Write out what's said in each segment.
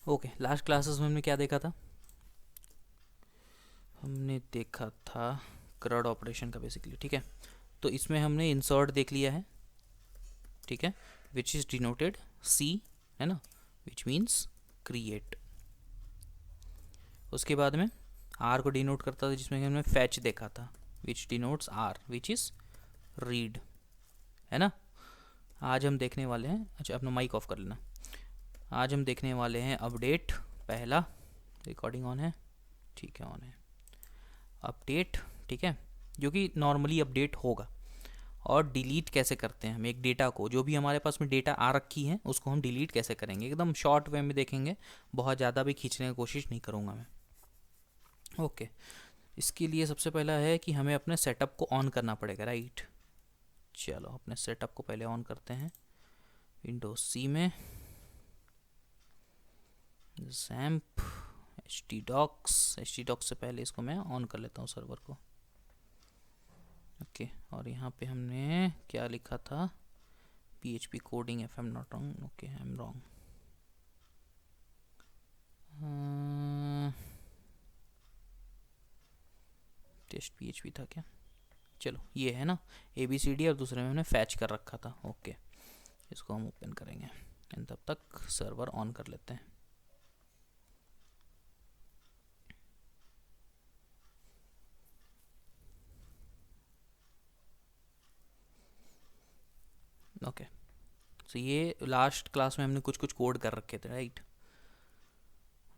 Okay, last classes में हमने क्या देखा था? हमने देखा था CRUD ऑपरेशन का बेसिकली, ठीक है। तो इसमें हमने इंसर्ट देख लिया है, ठीक है, विच इज़ डिनोटेड C, है ना, विच मीन्स क्रिएट। उसके बाद में R को डिनोट करता था, जिसमें हमने फैच देखा था, विच denotes R, which is read, है ना। आज हम देखने वाले हैं, अच्छा अपना माइक ऑफ कर लेना। आज हम देखने वाले हैं अपडेट, पहला। रिकॉर्डिंग ऑन है? ठीक है, ऑन है। अपडेट, ठीक है, जो कि नॉर्मली अपडेट होगा। और डिलीट कैसे करते हैं हम एक डेटा को, जो भी हमारे पास में डेटा आ रखी है उसको हम डिलीट कैसे करेंगे, एकदम शॉर्ट वे में देखेंगे, बहुत ज़्यादा भी खींचने की कोशिश नहीं करूँगा मैं। ओके, इसके लिए सबसे पहला है कि हमें अपने सेटअप को ऑन करना पड़ेगा, राइट। चलो अपने सेटअप को पहले ऑन करते हैं। विंडोज सी में जैम्प htdocs से पहले इसको मैं ऑन कर लेता हूँ सर्वर को। ओके, और यहाँ पे हमने क्या लिखा था? PHP coding, if I'm not wrong, okay I'm wrong। Test PHP था क्या? चलो ये है ना ABCD, और दूसरे में हमने फैच कर रखा था। ओके, इसको हम ओपन करेंगे एंड तब तक सर्वर ऑन कर लेते हैं। ओके, तो ये लास्ट क्लास में हमने कुछ कुछ कोड कर रखे थे, राइट।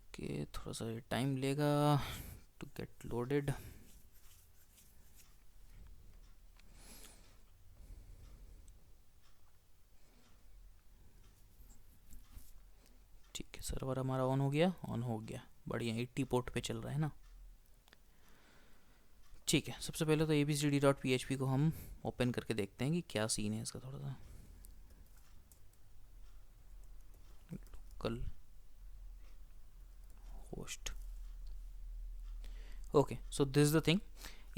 ओके, थोड़ा सा टाइम लेगा टू गेट लोडेड। ठीक है, सर्वर हमारा ऑन हो गया, बढ़िया, 80 पोर्ट पे चल रहा है ना। ठीक है, सबसे पहले तो abcd.php को हम ओपन करके देखते हैं कि क्या सीन है इसका। थोड़ा सा local host. Okay, so this the thing.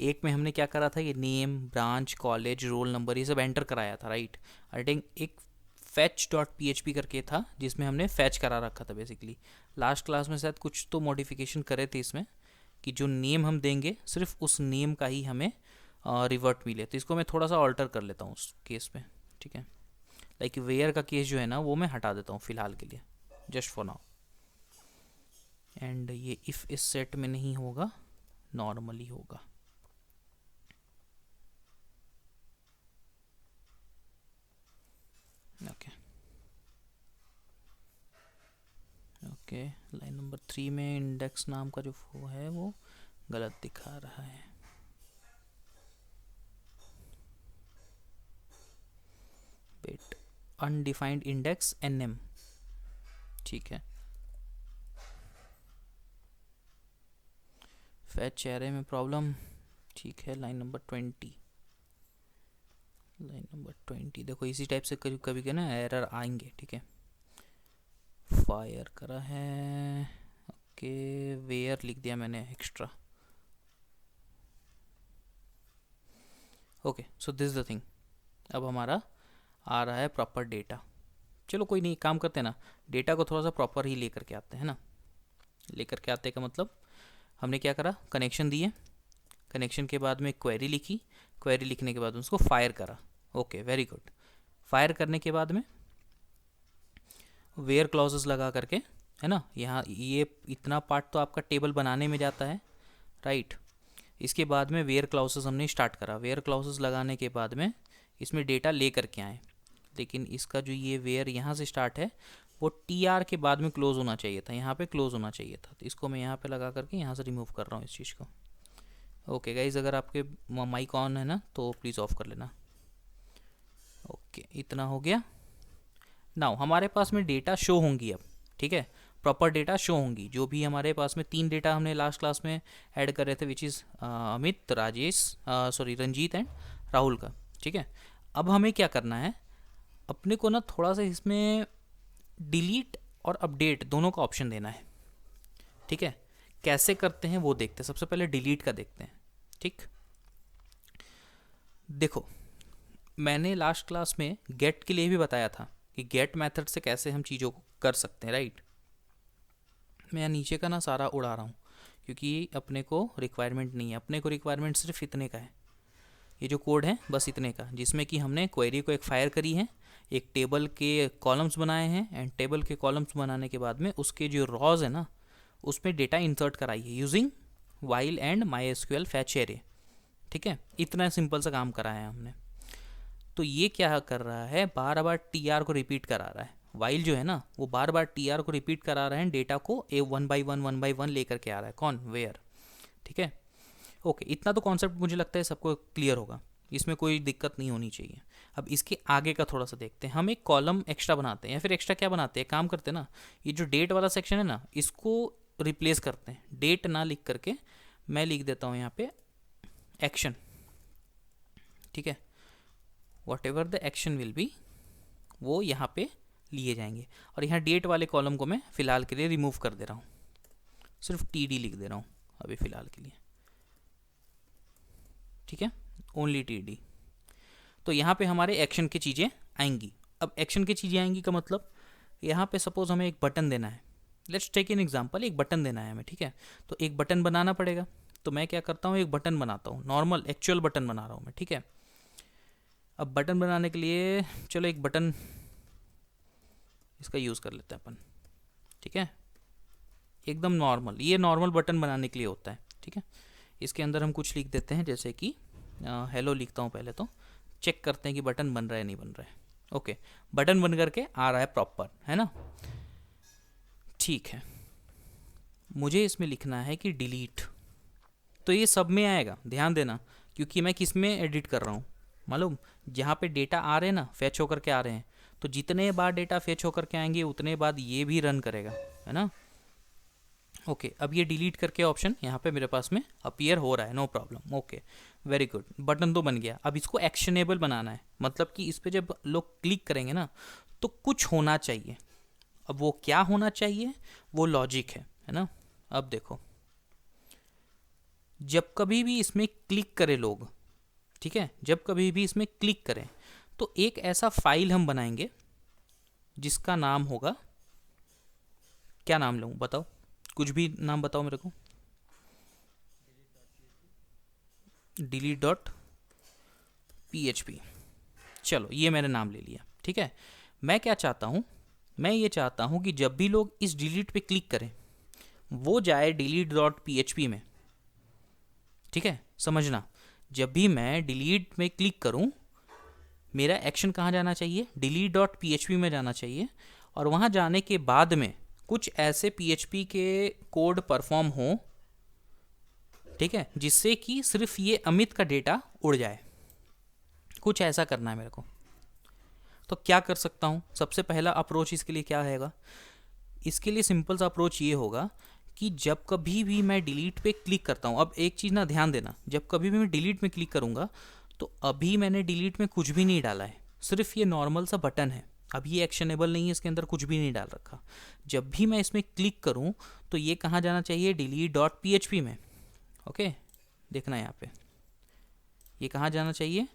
एक में हमने क्या करा था, ये name, branch, college, roll number, ये सब एंटर कराया था, राइट। आई थिंक एक fetch.php करके था जिसमें हमने फैच करा रखा था बेसिकली। लास्ट क्लास में शायद कुछ तो मॉडिफिकेशन करे थे इसमें, कि जो नेम हम देंगे सिर्फ उस नेम का ही हमें रिवर्ट मिले। तो इसको मैं थोड़ा सा ऑल्टर कर लेता हूँ उस केस में, ठीक है। लाइक वेयर का केस जो है ना वो मैं हटा देता हूँ फिलहाल के लिए, जस्ट फॉर नाउ। एंड ये इफ़ इस सेट में नहीं होगा, नॉर्मली होगा। ओके ओके, लाइन नंबर 3 में इंडेक्स नाम का जो वो है वो गलत दिखा रहा है। वेट, अनडिफाइंड इंडेक्स NM, ठीक है। फैच एरे में प्रॉब्लम, ठीक है। लाइन नंबर 20 देखो, इसी टाइप से कभी कभी के ना एरर आएंगे, ठीक है। फायर करा है, ओके, वेयर लिख दिया मैंने extra. Okay, so this the thing. अब हमारा आ रहा है प्रॉपर डेटा। चलो कोई नहीं, काम करते हैं ना, डेटा को थोड़ा सा प्रॉपर ही लेकर के आते हैं ना। लेकर के आते का मतलब, हमने क्या करा, कनेक्शन दिए, कनेक्शन के बाद में क्वेरी लिखी, क्वेरी लिखने के बाद उसको फायर करा। Okay, very good. फायर करने के बाद में वेयर क्लॉजेस लगा करके, है ना, यहाँ ये इतना पार्ट तो आपका टेबल बनाने में जाता है, राइट। इसके बाद में वेयर क्लॉजेस हमने स्टार्ट करा। वेयर क्लॉजेस लगाने के बाद में इसमें डेटा ले करके आए, लेकिन इसका जो ये वेयर यहाँ से स्टार्ट है वो TR के बाद में क्लोज होना चाहिए था, यहाँ पे क्लोज होना चाहिए था। तो इसको मैं यहाँ पे लगा करके यहाँ से रिमूव कर रहा हूँ इस चीज़ को। ओके गाइज, अगर आपके माइक ऑन है ना तो प्लीज़ ऑफ कर लेना। ओके, इतना हो गया। नाउ हमारे पास में डेटा शो होंगी अब, ठीक है, प्रॉपर डेटा शो होंगी। जो भी हमारे पास में 3 डेटा हमने लास्ट क्लास में ऐड करे थे, which is Amit, Rajesh, sorry Ranjit and Rahul का, ठीक है। अब हमें क्या करना है, अपने को ना थोड़ा सा इसमें डिलीट और अपडेट दोनों का ऑप्शन देना है, ठीक है। कैसे करते हैं वो देखते हैं। सबसे पहले डिलीट का देखते हैं, ठीक। देखो, मैंने लास्ट क्लास में गेट के लिए भी बताया था कि गेट मेथड से कैसे हम चीज़ों को कर सकते हैं, राइट। मैं नीचे का ना सारा उड़ा रहा हूँ क्योंकि अपने को रिक्वायरमेंट नहीं है, अपने को रिक्वायरमेंट सिर्फ इतने का है, ये जो कोड है बस इतने का, जिसमें कि हमने क्वेरी को एक फायर करी है, एक टेबल के कॉलम्स बनाए हैं, एंड टेबल के कॉलम्स बनाने के बाद में उसके जो रॉज है ना उसमें डेटा इंसर्ट कराई है using while and my SQL fetch array. ठीक है, इतना सिंपल सा काम करा है हमने। तो ये क्या कर रहा है, बार बार टी आर को रिपीट करा रहा है। वाइल जो है ना वो बार बार टी आर को रिपीट करा रहा है, डेटा को ए वन बाई वन लेकर के आ रहा है। कौन? वेयर। ठीक है, ओके, इतना तो कॉन्सेप्ट मुझे लगता है सबको क्लियर होगा, इसमें कोई दिक्कत नहीं होनी चाहिए। अब इसके आगे का थोड़ा सा देखते हैं। हम एक कॉलम एक्स्ट्रा बनाते हैं, या फिर एक्स्ट्रा क्या बनाते हैं, काम करते हैं ना, ये जो डेट वाला सेक्शन है ना इसको रिप्लेस करते हैं। डेट ना लिख करके मैं लिख देता हूँ यहाँ पे एक्शन। ठीक है, what ever the action will be वो यहाँ पे लिए जाएंगे, और यहाँ डेट वाले कॉलम को मैं फ़िलहाल के लिए रिमूव कर दे रहा हूँ, सिर्फ टी लिख दे रहा हूँ अभी फ़िलहाल के लिए। ठीक है, ओनली टी। तो यहाँ पे हमारे एक्शन की चीज़ें आएंगी। अब एक्शन की चीज़ें आएंगी का मतलब, यहाँ पे सपोज हमें एक बटन देना है, लेट्स टेक एन एग्जांपल, एक बटन देना है हमें। ठीक है, तो एक बटन बनाना पड़ेगा, तो मैं क्या करता हूँ, एक बटन बनाता हूँ, नॉर्मल एक्चुअल बटन बना रहा हूँ मैं। ठीक है, अब बटन बनाने के लिए चलो एक बटन इसका यूज़ कर लेते हैं अपन। ठीक है, एकदम नॉर्मल, ये नॉर्मल बटन बनाने के लिए होता है। ठीक है, इसके अंदर हम कुछ लिख देते हैं, जैसे कि हेलो लिखता हूँ पहले, तो चेक करते हैं कि बटन बन रहा है नहीं बन रहा है। ओके, बटन बन करके आ रहा है प्रॉपर, है ना। ठीक है, मुझे इसमें लिखना है कि डिलीट, तो ये सब में आएगा, ध्यान देना, क्योंकि मैं किस में एडिट कर रहा हूँ मालूम, जहाँ पे डेटा आ रहे हैं ना, फैच होकर के आ रहे हैं, तो जितने बार डेटा फैच होकर के आएंगे उतने बाद ये भी रन करेगा, है ना। ओके, अब ये डिलीट करके ऑप्शन यहाँ पे मेरे पास में अपीयर हो रहा है, no problem. Okay, very good, button तो बन गया। अब इसको एक्शनेबल बनाना है, मतलब कि इस पर जब लोग क्लिक करेंगे ना तो कुछ होना चाहिए। अब वो क्या होना चाहिए, वो लॉजिक है ना। अब देखो, जब कभी भी इसमें क्लिक करें लोग, ठीक है, जब कभी भी इसमें क्लिक करें तो एक ऐसा फाइल हम बनाएंगे जिसका नाम होगा, क्या नाम लूँ बताओ, कुछ भी नाम बताओ मेरे को। delete.php, चलो ये मैंने नाम ले लिया। ठीक है, मैं क्या चाहता हूँ, मैं ये चाहता हूँ कि जब भी लोग इस डिलीट पे क्लिक करें वो जाए delete.php में। ठीक है, समझना, जब भी मैं डिलीट में क्लिक करूँ मेरा एक्शन कहाँ जाना चाहिए, delete.php में जाना चाहिए, और वहाँ जाने के बाद में कुछ ऐसे PHP के कोड परफॉर्म हो, ठीक है, जिससे कि सिर्फ ये अमित का डेटा उड़ जाए। कुछ ऐसा करना है मेरे को। तो क्या कर सकता हूँ, सबसे पहला अप्रोच इसके लिए क्या रहेगा, इसके लिए सिंपल सा अप्रोच ये होगा कि जब कभी भी मैं डिलीट पे क्लिक करता हूँ, अब एक चीज़ ना ध्यान देना, जब कभी भी मैं डिलीट में क्लिक करूँगा तो अभी मैंने डिलीट में कुछ भी नहीं डाला है, सिर्फ ये नॉर्मल सा बटन है, अब ये एक्शनेबल नहीं है, इसके अंदर कुछ भी नहीं डाल रखा। जब भी मैं इसमें क्लिक करूँ तो ये कहाँ जाना चाहिए, delete.php में। ओके, देखना यहाँ पे, ये कहाँ जाना चाहिए,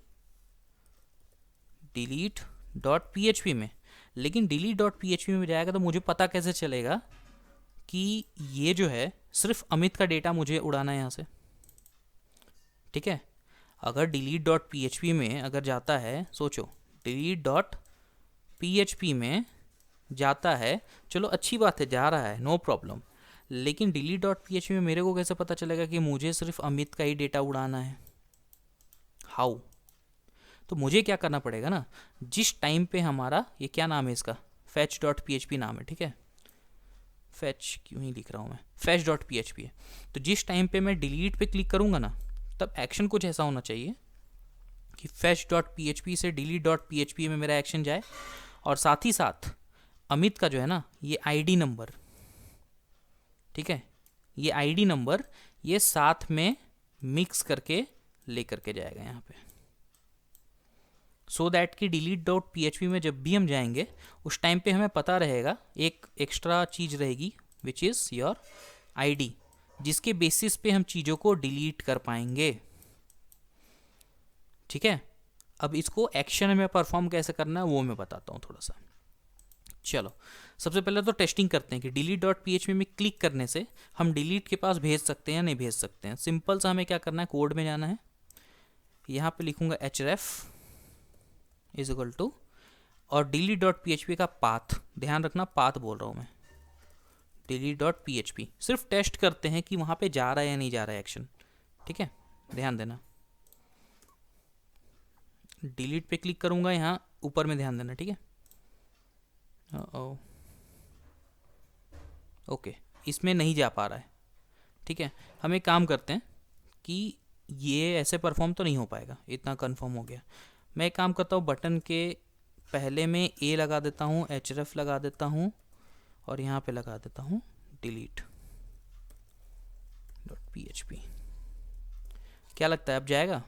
delete.php में। लेकिन delete.php में जाएगा तो मुझे पता कैसे चलेगा कि ये जो है सिर्फ अमित का डेटा मुझे उड़ाना है यहाँ से। ठीक है, अगर delete.php में अगर जाता है, सोचो delete.php में जाता है, चलो अच्छी बात है, जा रहा है, नो प्रॉब्लम, लेकिन delete.php में मेरे को कैसे पता चलेगा कि मुझे सिर्फ अमित का ही डेटा उड़ाना है, हाउ। तो मुझे क्या करना पड़ेगा ना, जिस टाइम पे हमारा ये क्या नाम है इसका, fetch.php नाम है। ठीक है, fetch क्यों ही लिख रहा हूँ मैं, fetch.php है। तो जिस टाइम पे मैं डिलीट पे क्लिक करूँगा ना, तब एक्शन कुछ ऐसा होना चाहिए कि fetch.php से delete.php में मेरा एक्शन जाए, और साथ ही साथ अमित का जो है ना ये आईडी नंबर, ठीक है, ये आईडी नंबर ये साथ में मिक्स करके ले करके जाएगा यहाँ पे, सो दैट कि delete.php में जब भी हम जाएंगे उस टाइम पे हमें पता रहेगा, एक एक्स्ट्रा चीज़ रहेगी विच इज़ योर आईडी, जिसके बेसिस पे हम चीज़ों को डिलीट कर पाएंगे। ठीक है, अब इसको एक्शन में परफॉर्म कैसे करना है वो मैं बताता हूँ थोड़ा सा। चलो सबसे पहले तो टेस्टिंग करते हैं कि डिलीट डॉट पी में क्लिक करने से हम डिलीट के पास भेज सकते हैं या नहीं भेज सकते हैं। सिंपल सा हमें क्या करना है, कोड में जाना है, यहाँ पे लिखूंगा href इज इक्वल टू और डिलीट डॉट पी का पाथ, ध्यान रखना पाथ बोल रहा हूँ मैं, डिलीट डॉट पी। सिर्फ टेस्ट करते हैं कि वहाँ पे जा रहा है या नहीं जा रहा है एक्शन, ठीक है, ध्यान देना। डिलीट पे क्लिक करूँगा, यहाँ ऊपर में ध्यान देना, ठीक है। ओके, इसमें नहीं जा पा रहा है, ठीक है। हम एक काम करते हैं कि ये ऐसे परफॉर्म तो नहीं हो पाएगा, इतना कंफर्म हो गया। मैं एक काम करता हूँ, बटन के पहले में ए लगा देता हूँ, href लगा देता हूँ और यहाँ पे लगा देता हूँ डिलीट डॉट पी। क्या लगता है अब जाएगा?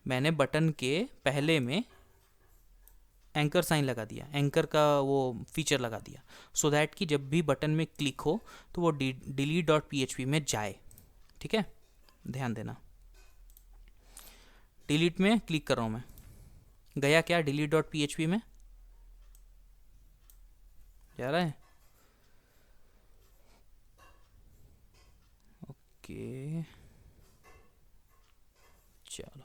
मैंने बटन के पहले में एंकर साइन लगा दिया, एंकर का वो फीचर लगा दिया, सो दैट कि जब भी बटन में क्लिक हो तो वो डिलीट डॉट पी में जाए, ठीक है, ध्यान देना। डिलीट में क्लिक कर रहा हूँ मैं, गया क्या डिलीट डॉट पी में? जा रहा है? ओके चलो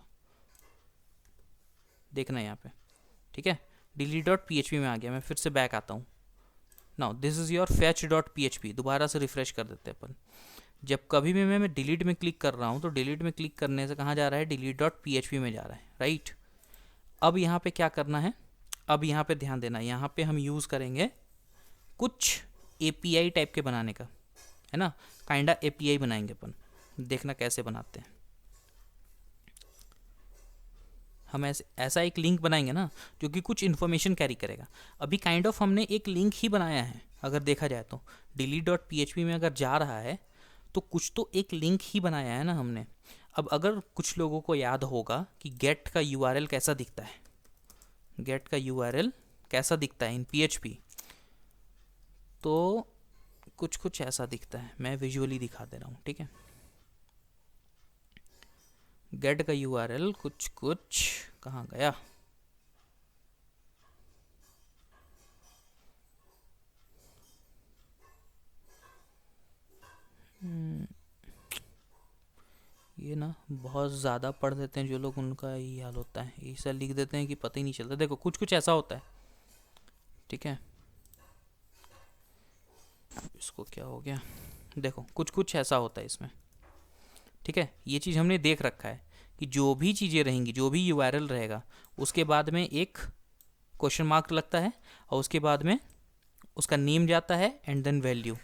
देखना यहाँ पे, ठीक है, डिलीट डॉट पी में आ गया। मैं फिर से बैक आता हूँ। Now this is your fetch dot P. दोबारा से रिफ्रेश कर देते हैं अपन। जब कभी भी मैं डिलीट में क्लिक कर रहा हूँ तो डिलीट में क्लिक करने से कहाँ जा रहा है, डिलीट डॉट पी में जा रहा है, राइट। अब यहाँ पे क्या करना है, अब यहाँ पे ध्यान देना, यहाँ पे हम यूज़ करेंगे कुछ API टाइप के बनाने का, है ना, काइंडा API बनाएंगे अपन। देखना कैसे बनाते हैं हम। ऐसा एक लिंक बनाएंगे ना जो कि कुछ इन्फॉर्मेशन कैरी करेगा। अभी काइंड ऑफ हमने एक लिंक ही बनाया है, अगर देखा जाए तो डिलीट डॉट पी में अगर जा रहा है तो कुछ तो एक लिंक ही बनाया है ना हमने। अब अगर कुछ लोगों को याद होगा कि गेट का URL कैसा दिखता है, गेट का URL कैसा दिखता है इन PHP, तो कुछ ऐसा दिखता है। मैं विजुअली दिखा दे रहा हूँ, ठीक है। गेट का URL कुछ कहाँ गया, ये ना बहुत ज़्यादा पढ़ देते हैं जो लोग, उनका यही हाल होता है, ऐसा लिख देते हैं कि पता ही नहीं चलता। देखो कुछ ऐसा होता है, ठीक है। इसको क्या हो गया, देखो कुछ ऐसा होता है इसमें, ठीक है। ये चीज़ हमने देख रखा है कि जो भी चीज़ें रहेंगी, जो भी URL रहेगा, उसके बाद में एक क्वेश्चन मार्क लगता है और उसके बाद में उसका नेम जाता है एंड देन वैल्यू,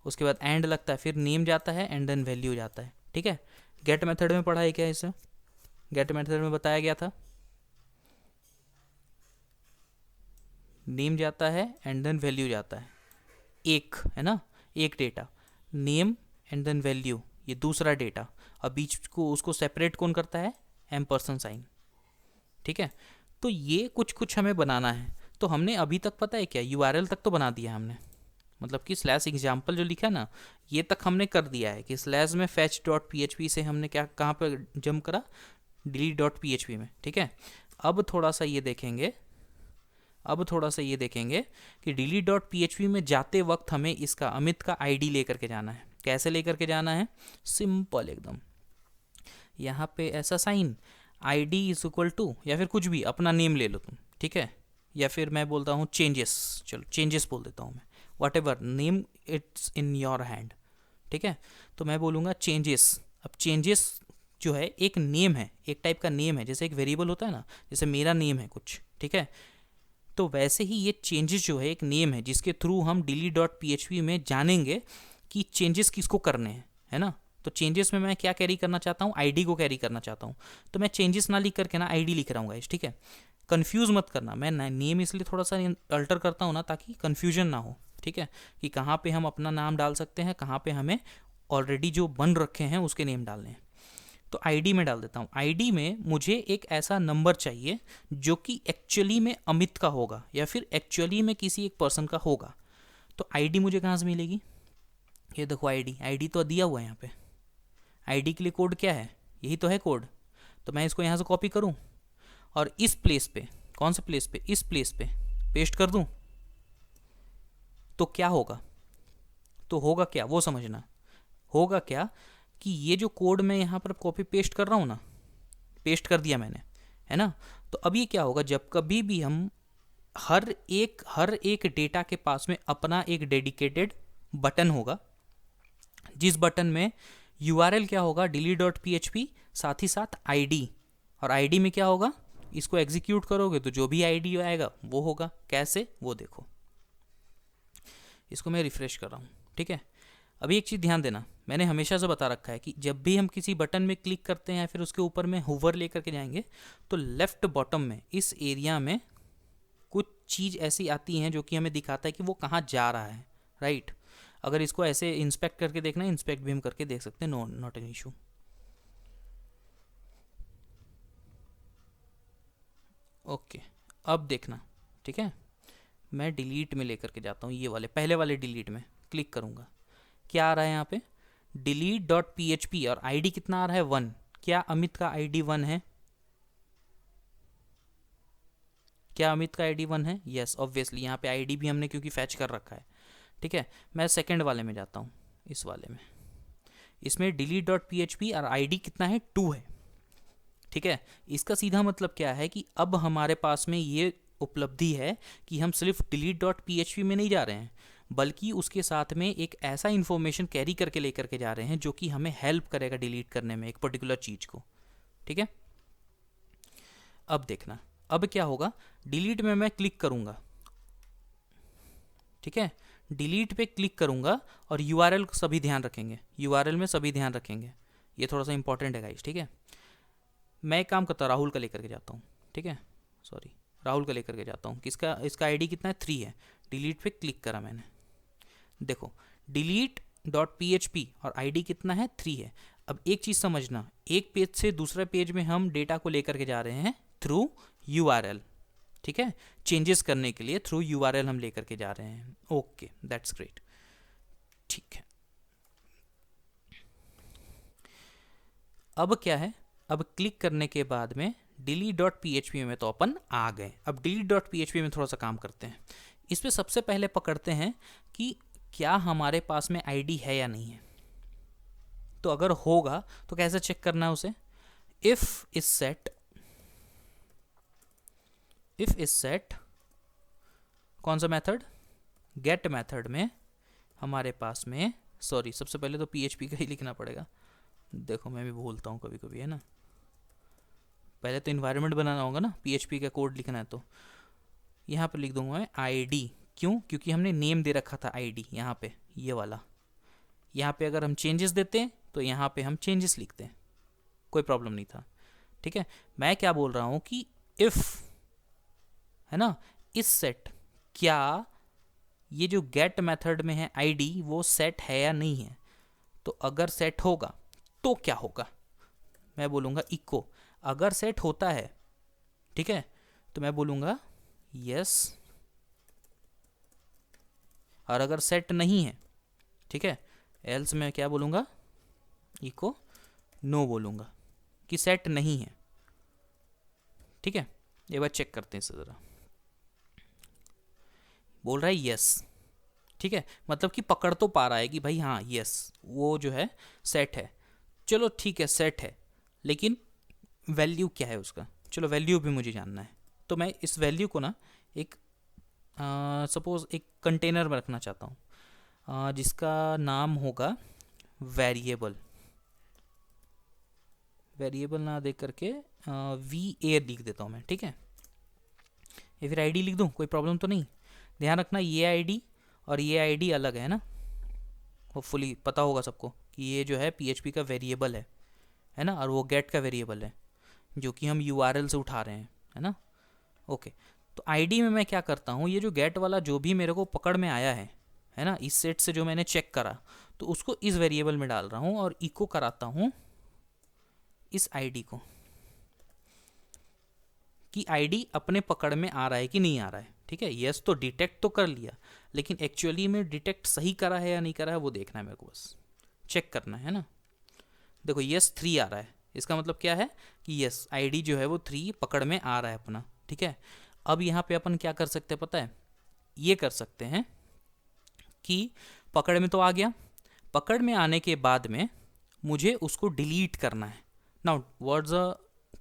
उसके बाद एंड लगता है, फिर नेम जाता है एंड देन वैल्यू जाता है, ठीक है। गेट मेथड में पढ़ा है क्या इसे? गेट मेथड में बताया गया था, नेम जाता है एंड देन वैल्यू जाता है, एक है ना, एक data, name and then value, ये दूसरा डेटा, और बीच को उसको सेपरेट कौन करता है, $, ठीक है। तो ये कुछ हमें बनाना है। तो हमने अभी तक पता है क्या, URL तक तो बना दिया हमने, मतलब कि स्लैश एग्जाम्पल जो लिखा है ना, ये तक हमने कर दिया है कि स्लैश में फैच डॉट पी से हमने क्या कहाँ पर जंप करा, डिलीट डॉट पी में, ठीक है। अब थोड़ा सा ये देखेंगे, कि डिलीट डॉट पी में जाते वक्त हमें इसका अमित का ID लेकर के जाना है। कैसे लेकर के जाना है, सिंपल एकदम, यहाँ पे ऐसा sign ID is equal to, या फिर कुछ भी अपना नेम ले लो तुम, ठीक है, या फिर मैं बोलता हूँ चेंजेस, चलो चेंजेस बोल देता हूँ मैं, what ever name it's in your hand, ठीक है। तो मैं बोलूँगा चेंजेस। अब चेंजेस जो है एक नेम है, एक टाइप का नेम है, जैसे एक वेरिएबल होता है ना, जैसे मेरा नेम है कुछ, ठीक है। तो वैसे ही ये चेंजेस जो है एक नेम है जिसके थ्रू हम डिलीट डॉट पी में जानेंगे कि चेंजेस किसको करने हैं, है ना। तो चेंजेस में मैं क्या कैरी करना चाहता हूँ, ID को कैरी करना चाहता हूँ। तो मैं चेंजेस ना लिख करके ना ID लिख रहा हूँ गाइस, ठीक है। कंफ्यूज मत करना, मैं नेम इसलिए थोड़ा सा अल्टर करता हूँ ना ताकि कन्फ्यूजन ना हो, ठीक है, कि कहाँ पे हम अपना नाम डाल सकते हैं, कहाँ पे हमें ऑलरेडी जो बन रखे हैं उसके नेम डालने हैं। तो ID में डाल देता हूँ। ID में मुझे एक ऐसा नंबर चाहिए जो कि एक्चुअली में अमित का होगा या फिर एक्चुअली में किसी एक पर्सन का होगा। तो ID मुझे कहाँ से मिलेगी, ये देखो ID तो दिया हुआ है यहाँ पे। ID के लिए कोड क्या है, यही तो है कोड। तो मैं इसको यहाँ से कॉपी करूँ और इस प्लेस पे कौन से प्लेस पे, इस प्लेस पे पेस्ट कर दूं तो क्या होगा, तो होगा क्या वो समझना। होगा क्या कि ये जो कोड मैं यहाँ पर कॉपी पेस्ट कर रहा हूँ ना, पेस्ट कर दिया मैंने, है ना। तो अब ये क्या होगा, जब कभी भी हम हर एक डेटा के पास में अपना एक डेडिकेटेड बटन होगा, जिस बटन में URL क्या होगा, delete.php, साथ ही साथ ID, और ID में क्या होगा, इसको एग्जीक्यूट करोगे तो जो भी ID आएगा वो होगा। कैसे, वो देखो, इसको मैं रिफ्रेश कर रहा हूँ, ठीक है। अभी एक चीज़ ध्यान देना, मैंने हमेशा से बता रखा है कि जब भी हम किसी बटन में क्लिक करते हैं, फिर उसके ऊपर में होवर लेकर के जाएंगे, तो लेफ्ट बॉटम में इस एरिया में कुछ चीज़ ऐसी आती हैं जो कि हमें दिखाता है कि वो कहाँ जा रहा है, राइट। अगर इसको ऐसे इंस्पेक्ट करके देखना है, इंस्पेक्ट भी हम करके देख सकते हैं, नॉट एन इशू। ओके, अब देखना, ठीक है। मैं डिलीट में लेकर के जाता हूँ, ये वाले पहले वाले डिलीट में क्लिक करूँगा, क्या आ रहा है यहाँ पे, delete.php, और ID कितना आ रहा है, 1। क्या अमित का ID 1 है, क्या अमित का ID 1 है, यस ऑब्वियसली, यहाँ पे ID भी हमने क्योंकि फैच कर रखा है, ठीक है। मैं सेकंड वाले में जाता हूँ, इस वाले में, इसमें delete.php और ID कितना है, 2 है, ठीक है। इसका सीधा मतलब क्या है कि अब हमारे पास में ये उपलब्धि है कि हम सिर्फ delete.php में नहीं जा रहे हैं, बल्कि उसके साथ में एक ऐसा इन्फॉर्मेशन कैरी करके लेकर के जा रहे हैं जो कि हमें हेल्प करेगा डिलीट करने में एक पर्टिकुलर चीज़ को, ठीक है। अब देखना, अब क्या होगा, डिलीट में मैं क्लिक करूँगा, ठीक है, डिलीट पे क्लिक करूँगा, और URL को सभी ध्यान रखेंगे, URL में सभी ध्यान रखेंगे, ये थोड़ा सा इंपॉर्टेंट है गाइस, ठीक है। मैं एक काम करता हूँ, राहुल का लेकर के जाता हूँ, ठीक है, सॉरी, राहुल का लेकर के जाता हूँ, किसका, इसका ID कितना है, 3 है। डिलीट पे क्लिक करा मैंने, देखो delete.php और ID कितना है, 3 है। अब एक चीज़ समझना, एक पेज से दूसरे पेज में हम डेटा को लेकर के जा रहे हैं थ्रू URL, ठीक है, चेंजेस करने के लिए थ्रू URL हम लेकर के जा रहे हैं। ओके, दैट्स ग्रेट, ठीक है। अब क्या है, अब क्लिक करने के बाद में delete.php में तो अपन आ गए। अब delete.php में थोड़ा सा काम करते हैं, इस पर सबसे पहले पकड़ते हैं कि क्या हमारे पास में ID है या नहीं है। तो अगर होगा तो कैसे चेक करना है उसे, इफ इज सेट कौन सा मेथड, गेट मेथड में हमारे पास में, सॉरी सबसे पहले तो PHP का ही लिखना पड़ेगा, देखो मैं भी भूलता हूँ कभी कभी, है ना। पहले तो इन्वायरमेंट बनाना होगा ना, PHP का कोड लिखना है, तो यहाँ पर लिख दूंगा मैं ID, क्यों, क्योंकि हमने नेम दे रखा था ID यहाँ पे, ये वाला। यहाँ पे अगर हम चेंजेस देते हैं तो यहाँ पे हम चेंजेस लिखते हैं, कोई प्रॉब्लम नहीं था, ठीक है। मैं क्या बोल रहा हूँ कि इफ़, है ना, इस सेट, क्या ये जो गेट मेथड में है ID वो सेट है या नहीं है। तो अगर सेट होगा तो क्या होगा, मैं बोलूँगा इको, अगर सेट होता है, ठीक है, तो मैं बोलूँगा यस, और अगर सेट नहीं है, ठीक है, एल्स मैं क्या बोलूँगा, इको नो बोलूँगा कि सेट नहीं है, ठीक है। एक बार चेक करते हैं इसे ज़रा, बोल रहा है यस, ठीक है, मतलब कि पकड़ तो पा रहा है कि भाई हाँ यस वो जो है सेट है, चलो ठीक है सेट है, लेकिन वैल्यू क्या है उसका, चलो वैल्यू भी मुझे जानना है। तो मैं इस वैल्यू को ना एक सपोज़ एक कंटेनर में रखना चाहता हूँ, जिसका नाम होगा वेरिएबल, वेरिएबल ना दे करके VA लिख देता हूँ मैं, ठीक है, या फिर ID लिख दूँ, कोई प्रॉब्लम तो नहीं। ध्यान रखना ये ID और ये ID अलग है ना, होपफुली पता होगा सबको कि ये जो है PHP का वेरिएबल है ना, और वो गेट का वेरिएबल है जो कि हम URL से उठा रहे हैं, है ना। ओके, तो ID में मैं क्या करता हूँ, ये जो गेट वाला जो भी मेरे को पकड़ में आया है ना, इस सेट से जो मैंने चेक करा, तो उसको इस वेरिएबल में डाल रहा हूँ और इको कराता हूँ इस ID को कि ID अपने पकड़ में आ रहा है कि नहीं आ रहा है, ठीक है। यस तो डिटेक्ट तो कर लिया, लेकिन एक्चुअली में डिटेक्ट सही करा है या नहीं करा है वो देखना है मेरे को, बस चेक करना है ना। देखो यस 3 आ रहा है, इसका मतलब क्या है कि यस ID जो है वो 3 पकड़ में आ रहा है अपना, ठीक है। अब यहाँ पे अपन क्या कर सकते हैं पता है, ये कर सकते हैं कि पकड़ में तो आ गया, पकड़ में आने के बाद में मुझे उसको डिलीट करना है। Now what's a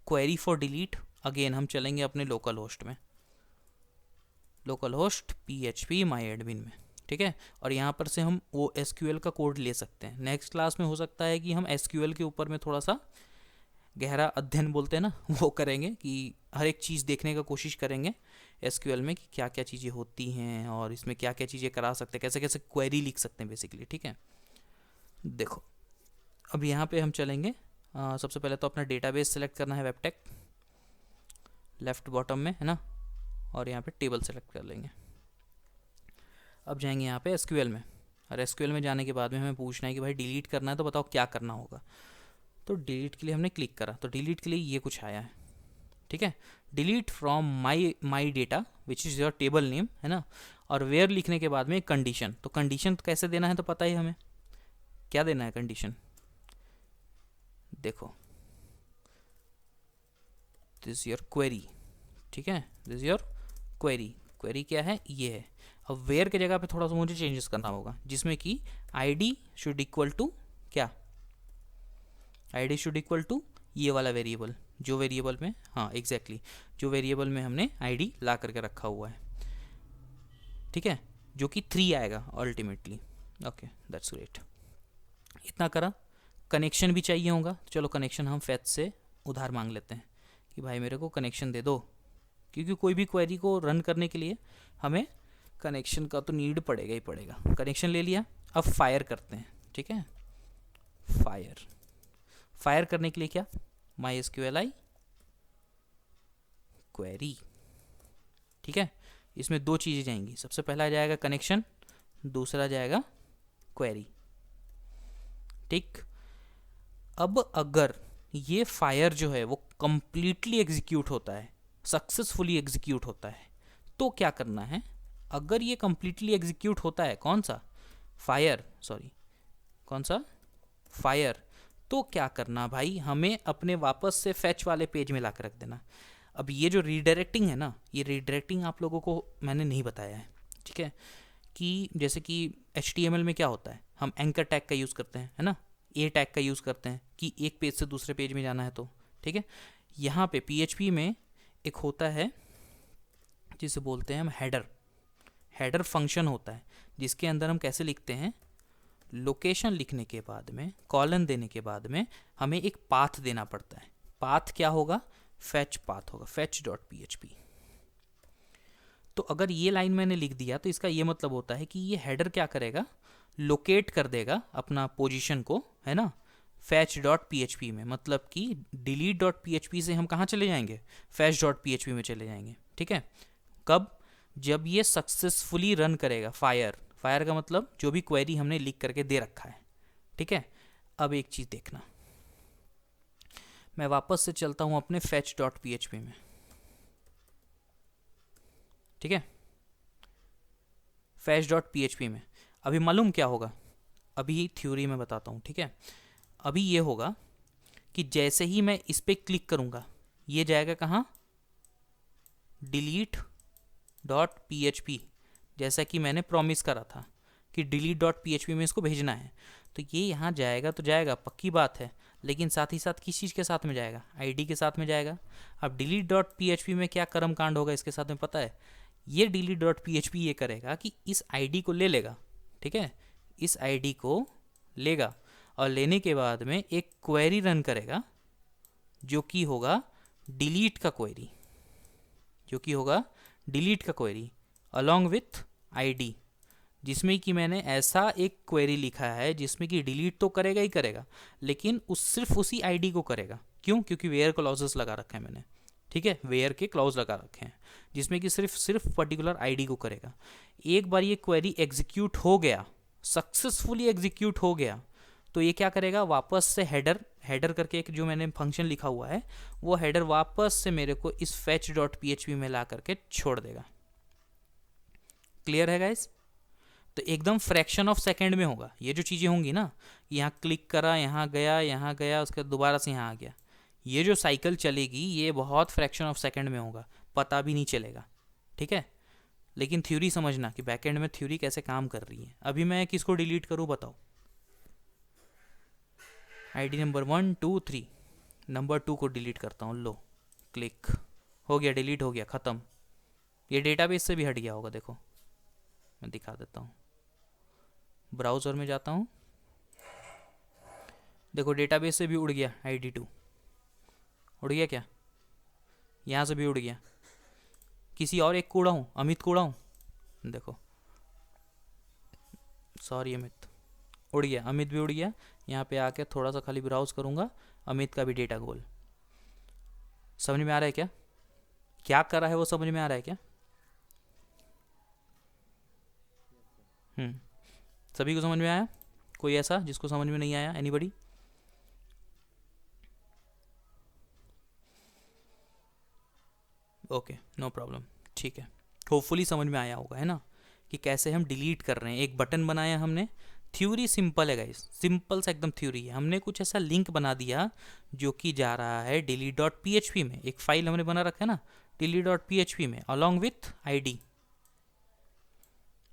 query for delete, again हम चलेंगे अपने लोकल होस्ट में, लोकल होस्ट PHP माई एडमिन में, ठीक है। और यहाँ पर से हम वो SQL का कोड ले सकते हैं। नेक्स्ट क्लास में हो सकता है कि हम SQL के ऊपर में थोड़ा सा गहरा अध्ययन बोलते हैं ना, वो करेंगे कि हर एक चीज़ देखने का कोशिश करेंगे SQL में कि क्या क्या चीज़ें होती हैं और इसमें क्या क्या चीज़ें करा सकते हैं, कैसे कैसे क्वेरी लिख सकते हैं बेसिकली, ठीक है। देखो अब यहाँ पे हम चलेंगे, सबसे पहले तो अपना डेटाबेस सेलेक्ट करना है, वेबटेक लेफ्ट बॉटम में है ना, और यहाँ पे टेबल सेलेक्ट कर लेंगे। अब जाएंगे यहाँ पे SQL में, और SQL में जाने के बाद में हमें पूछना है कि भाई डिलीट करना है तो बताओ क्या करना होगा। तो डिलीट के लिए हमने क्लिक करा, तो डिलीट के लिए ये कुछ आया है, ठीक है। Delete from my data which is your table name, है ना। और वेयर लिखने के बाद में कंडीशन, तो कंडीशन तो कैसे देना है तो पता ही हमें क्या देना है कंडीशन। देखो दिस योर क्वेरी, ठीक है, दिस योर क्वेरी, क्वेरी क्या है ये है। अब वेयर के जगह पे थोड़ा सा मुझे चेंजेस करना होगा, जिसमें कि ID शुड इक्वल टू क्या, ID शुड इक्वल टू ये वाला वेरिएबल, जो वेरिएबल में, हाँ एग्जैक्टली जो वेरिएबल में हमने ID ला करके रखा हुआ है, ठीक है, जो कि 3 आएगा अल्टीमेटली। ओके दैट्स ग्रेट, इतना करा। कनेक्शन भी चाहिए होगा, तो चलो कनेक्शन हम फैच से उधार मांग लेते हैं कि भाई मेरे को कनेक्शन दे दो, क्योंकि कोई भी क्वेरी को रन करने के लिए हमें कनेक्शन का तो नीड पड़ेगा ही पड़ेगा। कनेक्शन ले लिया, अब फायर करते हैं, ठीक है। फायर करने के लिए क्या, MySQLi क्वेरी, ठीक है। इसमें 2 चीज़ें जाएंगी, सबसे पहला जाएगा कनेक्शन, दूसरा जाएगा क्वेरी, ठीक। अब अगर ये फायर जो है वो कंप्लीटली एग्जीक्यूट होता है, सक्सेसफुली एग्जीक्यूट होता है, तो क्या करना है। अगर ये कंप्लीटली एग्जीक्यूट होता है, कौन सा फायर, सॉरी कौन सा फायर, तो क्या करना भाई, हमें अपने वापस से फैच वाले पेज में ला कर रख देना। अब ये जो रीडायरेक्टिंग है ना, ये रीडायरेक्टिंग आप लोगों को मैंने नहीं बताया है, ठीक है। कि जैसे कि HTML में क्या होता है, हम एंकर टैग का यूज़ करते हैं, है ना, A टैग का यूज़ करते हैं कि एक पेज से दूसरे पेज में जाना है तो, ठीक है। यहाँ पे PHP में एक होता है जिसे बोलते हैं हम हेडर फंक्शन होता है, जिसके अंदर हम कैसे लिखते हैं, लोकेशन लिखने के बाद में कॉलन देने के बाद में हमें एक पाथ देना पड़ता है। पाथ क्या होगा, फैच पाथ होगा, fetch.php। तो अगर ये लाइन मैंने लिख दिया तो इसका ये मतलब होता है कि ये हेडर क्या करेगा, लोकेट कर देगा अपना पोजीशन को, है ना, fetch.php में, मतलब कि delete.php से हम कहाँ चले जाएंगे, fetch.php में चले जाएंगे, ठीक है। कब, जब ये सक्सेसफुली रन करेगा। फायर का मतलब जो भी क्वेरी हमने लिख करके दे रखा है, ठीक है। अब एक चीज़ देखना, मैं वापस से चलता हूँ अपने fetch.php में, ठीक है, fetch.php में। अभी मालूम क्या होगा, अभी थ्योरी में बताता हूँ, ठीक है। अभी ये होगा कि जैसे ही मैं इस पर क्लिक करूँगा, ये जाएगा कहाँ, delete.php, जैसा कि मैंने प्रॉमिस करा था कि delete.php में इसको भेजना है। तो ये यहाँ जाएगा तो जाएगा, पक्की बात है, लेकिन साथ ही साथ किस चीज़ के साथ में जाएगा, ID के साथ में जाएगा। अब delete.php में क्या कर्म कांड होगा इसके साथ में पता है, ये delete.php ये करेगा कि इस ID को ले लेगा, ठीक है, इस ID को लेगा और लेने के बाद में एक क्वेरी रन करेगा जो कि होगा डिलीट का क्वेरी, अलॉन्ग विथ ID, जिसमें कि मैंने ऐसा एक क्वेरी लिखा है जिसमें कि डिलीट तो करेगा ही करेगा, लेकिन सिर्फ उसी ID को करेगा। क्यों, क्योंकि वेयर क्लॉजेस लगा रखे हैं मैंने, ठीक है, वेयर के क्लॉज लगा रखे हैं जिसमें कि सिर्फ पर्टिकुलर ID को करेगा। एक बार ये क्वेरी एग्जीक्यूट हो गया, सक्सेसफुली एग्जीक्यूट हो गया, तो ये क्या करेगा, वापस से हेडर करके एक जो मैंने फंक्शन लिखा हुआ है, वो हेडर वापस से मेरे को इस fetch.php में ला करके छोड़ देगा। क्लियर है गाइस। तो एकदम फ्रैक्शन ऑफ सेकेंड में होगा। ये जो चीज़ें होंगी ना, यहाँ क्लिक करा, यहाँ गया, उसके बाद दोबारा से यहाँ आ गया, ये जो साइकिल चलेगी ये बहुत फ्रैक्शन ऑफ सेकेंड में होगा। पता भी नहीं चलेगा, ठीक है। लेकिन थ्योरी समझना कि बैकएंड में थ्योरी कैसे काम कर रही है। अभी मैं किसको डिलीट करूँ बताओ? आईडी नंबर 1 2 3, नंबर 2 को डिलीट करता हूँ। लो क्लिक, हो गया, डिलीट हो गया, ख़त्म। ये डेटाबेस से भी हट गया होगा, देखो मैं दिखा देता हूँ। ब्राउज़र में जाता हूँ, देखो डेटाबेस से भी उड़ गया ID2, उड़ गया क्या? यहाँ से भी उड़ गया। किसी और एक को उड़ाऊँ, अमित को उड़ाऊँ, देखो सॉरी अमित, उड़ गया, अमित भी उड़ गया। यहाँ पे आके थोड़ा सा खाली ब्राउज करूँगा, अमित का भी डेटा गोल। समझ में आ रहा है क्या? क्या कर रहा है वो समझ में आ रहा है क्या? सभी को समझ में आया? कोई ऐसा जिसको समझ में नहीं आया? एनीबडी? ओके, नो प्रॉब्लम, ठीक है। होपफुली समझ में आया होगा, है ना, कि कैसे हम डिलीट कर रहे हैं। एक बटन बनाया हमने, थ्योरी सिंपल है गाइस, सिंपल सा एकदम थ्योरी है। हमने कुछ ऐसा लिंक बना दिया जो कि जा रहा है delete.php में। एक फाइल हमने बना रखा है ना delete.php में, अलॉन्ग विथ आईडी,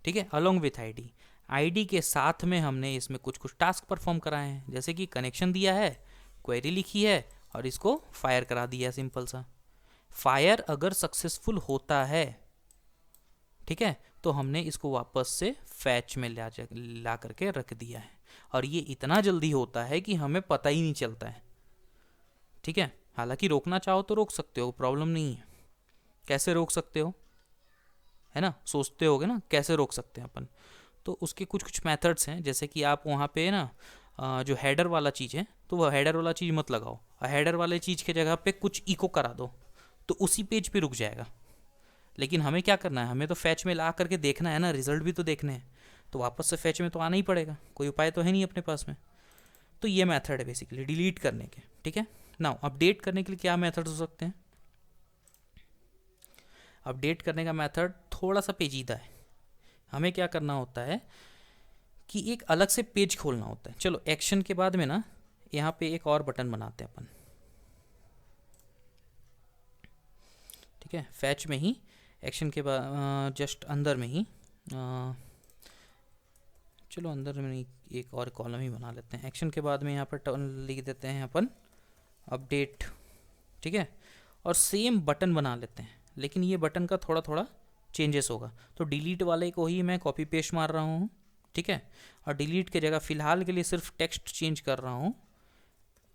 ठीक है, अलॉन्ग विथ आईडी। आईडी के साथ में हमने इसमें कुछ कुछ टास्क परफॉर्म कराए हैं, जैसे कि कनेक्शन दिया है, क्वेरी लिखी है और इसको फायर करा दिया, सिंपल सा। फायर अगर सक्सेसफुल होता है, ठीक है, तो हमने इसको वापस से फैच में ला करके रख दिया है। और ये इतना जल्दी होता है कि हमें पता ही नहीं चलता है, ठीक है। हालांकि रोकना चाहो तो रोक सकते हो, प्रॉब्लम नहीं है। कैसे रोक सकते हो, है ना, सोचते होगे ना कैसे रोक सकते हैं अपन। तो उसके कुछ कुछ मेथड्स हैं, जैसे कि आप वहाँ पे ना जो हेडर वाला चीज़ है, तो वह हेडर वाला चीज़ मत लगाओ, हेडर वाले चीज़ के जगह पे कुछ इको करा दो, तो उसी पेज पे रुक जाएगा। लेकिन हमें क्या करना है, हमें तो फैच में ला करके देखना है ना, रिजल्ट भी तो देखने हैं, तो वापस से फैच में तो आना ही पड़ेगा, कोई उपाय तो है नहीं अपने पास में। तो ये मेथड है बेसिकली डिलीट करने के, ठीक है। नाउ अपडेट करने के लिए क्या मेथड हो सकते हैं? अपडेट करने का मेथड थोड़ा सा पेचीदा है। हमें क्या करना होता है कि एक अलग से पेज खोलना होता है। चलो एक्शन के बाद में ना यहाँ पे एक और बटन बनाते हैं अपन, ठीक है, फैच में ही, एक्शन के बाद जस्ट अंदर में ही, चलो अंदर में नहीं, एक और कॉलम ही बना लेते हैं। एक्शन के बाद में यहाँ पर लिख देते हैं अपन अपडेट, ठीक है। और सेम बटन बना लेते हैं, लेकिन ये बटन का थोड़ा थोड़ा चेंजेस होगा। तो डिलीट वाले को ही मैं कॉपी पेस्ट मार रहा हूँ, ठीक है। और डिलीट की जगह फ़िलहाल के लिए सिर्फ टेक्स्ट चेंज कर रहा हूँ,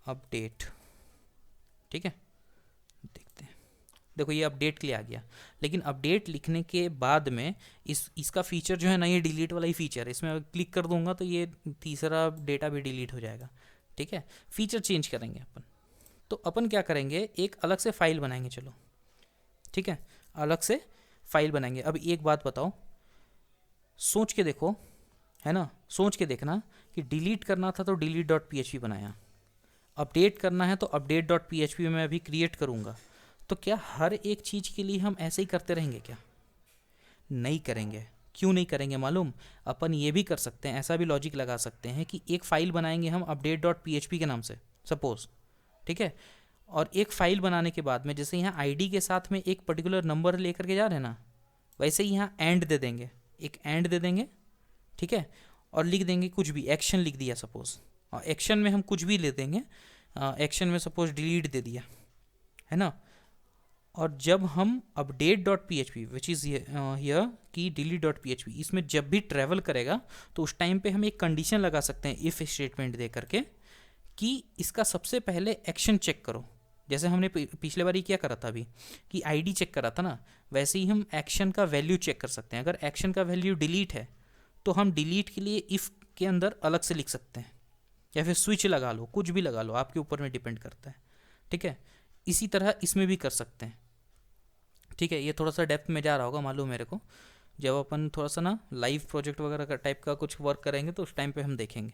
अपडेट, ठीक है। देखते हैं, देखो ये अपडेट के लिए आ गया। लेकिन अपडेट लिखने के बाद में इसका फीचर जो है ना, ये डिलीट वाला ही फीचर है। इसमें अगर क्लिक कर दूंगा तो ये तीसरा डेटा भी डिलीट हो जाएगा, ठीक है। फीचर चेंज करेंगे अपन, तो अपन क्या करेंगे, एक अलग से फाइल बनाएंगे, चलो ठीक है, अलग से फाइल बनाएंगे। अब एक बात बताओ, सोच के देखो, है ना, सोच के देखना कि डिलीट करना था तो delete.php बनाया, अपडेट करना है तो update.php में अभी क्रिएट करूँगा। तो क्या हर एक चीज़ के लिए हम ऐसे ही करते रहेंगे क्या? नहीं करेंगे। क्यों नहीं करेंगे मालूम? अपन ये भी कर सकते हैं, ऐसा भी लॉजिक लगा सकते हैं कि एक फ़ाइल बनाएंगे हम update.php के नाम से, सपोज, ठीक है। और एक फ़ाइल बनाने के बाद में, जैसे यहाँ आईडी के साथ में एक पर्टिकुलर नंबर लेकर के जा रहे हैं ना, वैसे ही यहाँ एंड दे देंगे, एक एंड दे देंगे, ठीक है। और लिख देंगे कुछ भी, एक्शन लिख दिया सपोज, और एक्शन में हम कुछ भी ले देंगे, एक्शन में सपोज डिलीट दे दिया, है ना। और जब हम update.php विच इज़ हियर कि delete.php, इसमें जब भी ट्रैवल करेगा तो उस टाइम पे हम एक कंडीशन लगा सकते हैं इफ़ स्टेटमेंट दे करके, कि इसका सबसे पहले एक्शन चेक करो। जैसे हमने पिछले बार ही क्या करा था अभी, कि आईडी चेक करा था ना, वैसे ही हम एक्शन का वैल्यू चेक कर सकते हैं। अगर एक्शन का वैल्यू डिलीट है तो हम डिलीट के लिए इफ़ के अंदर अलग से लिख सकते हैं, या फिर स्विच लगा लो, कुछ भी लगा लो, आपके ऊपर में डिपेंड करता है, ठीक है। इसी तरह इसमें भी कर सकते हैं, ठीक है। ये थोड़ा सा डेप्थ में जा रहा होगा मालूम मेरे को, जब अपन थोड़ा सा ना लाइव प्रोजेक्ट वगैरह का टाइप का कुछ वर्क करेंगे तो उस टाइम पे हम देखेंगे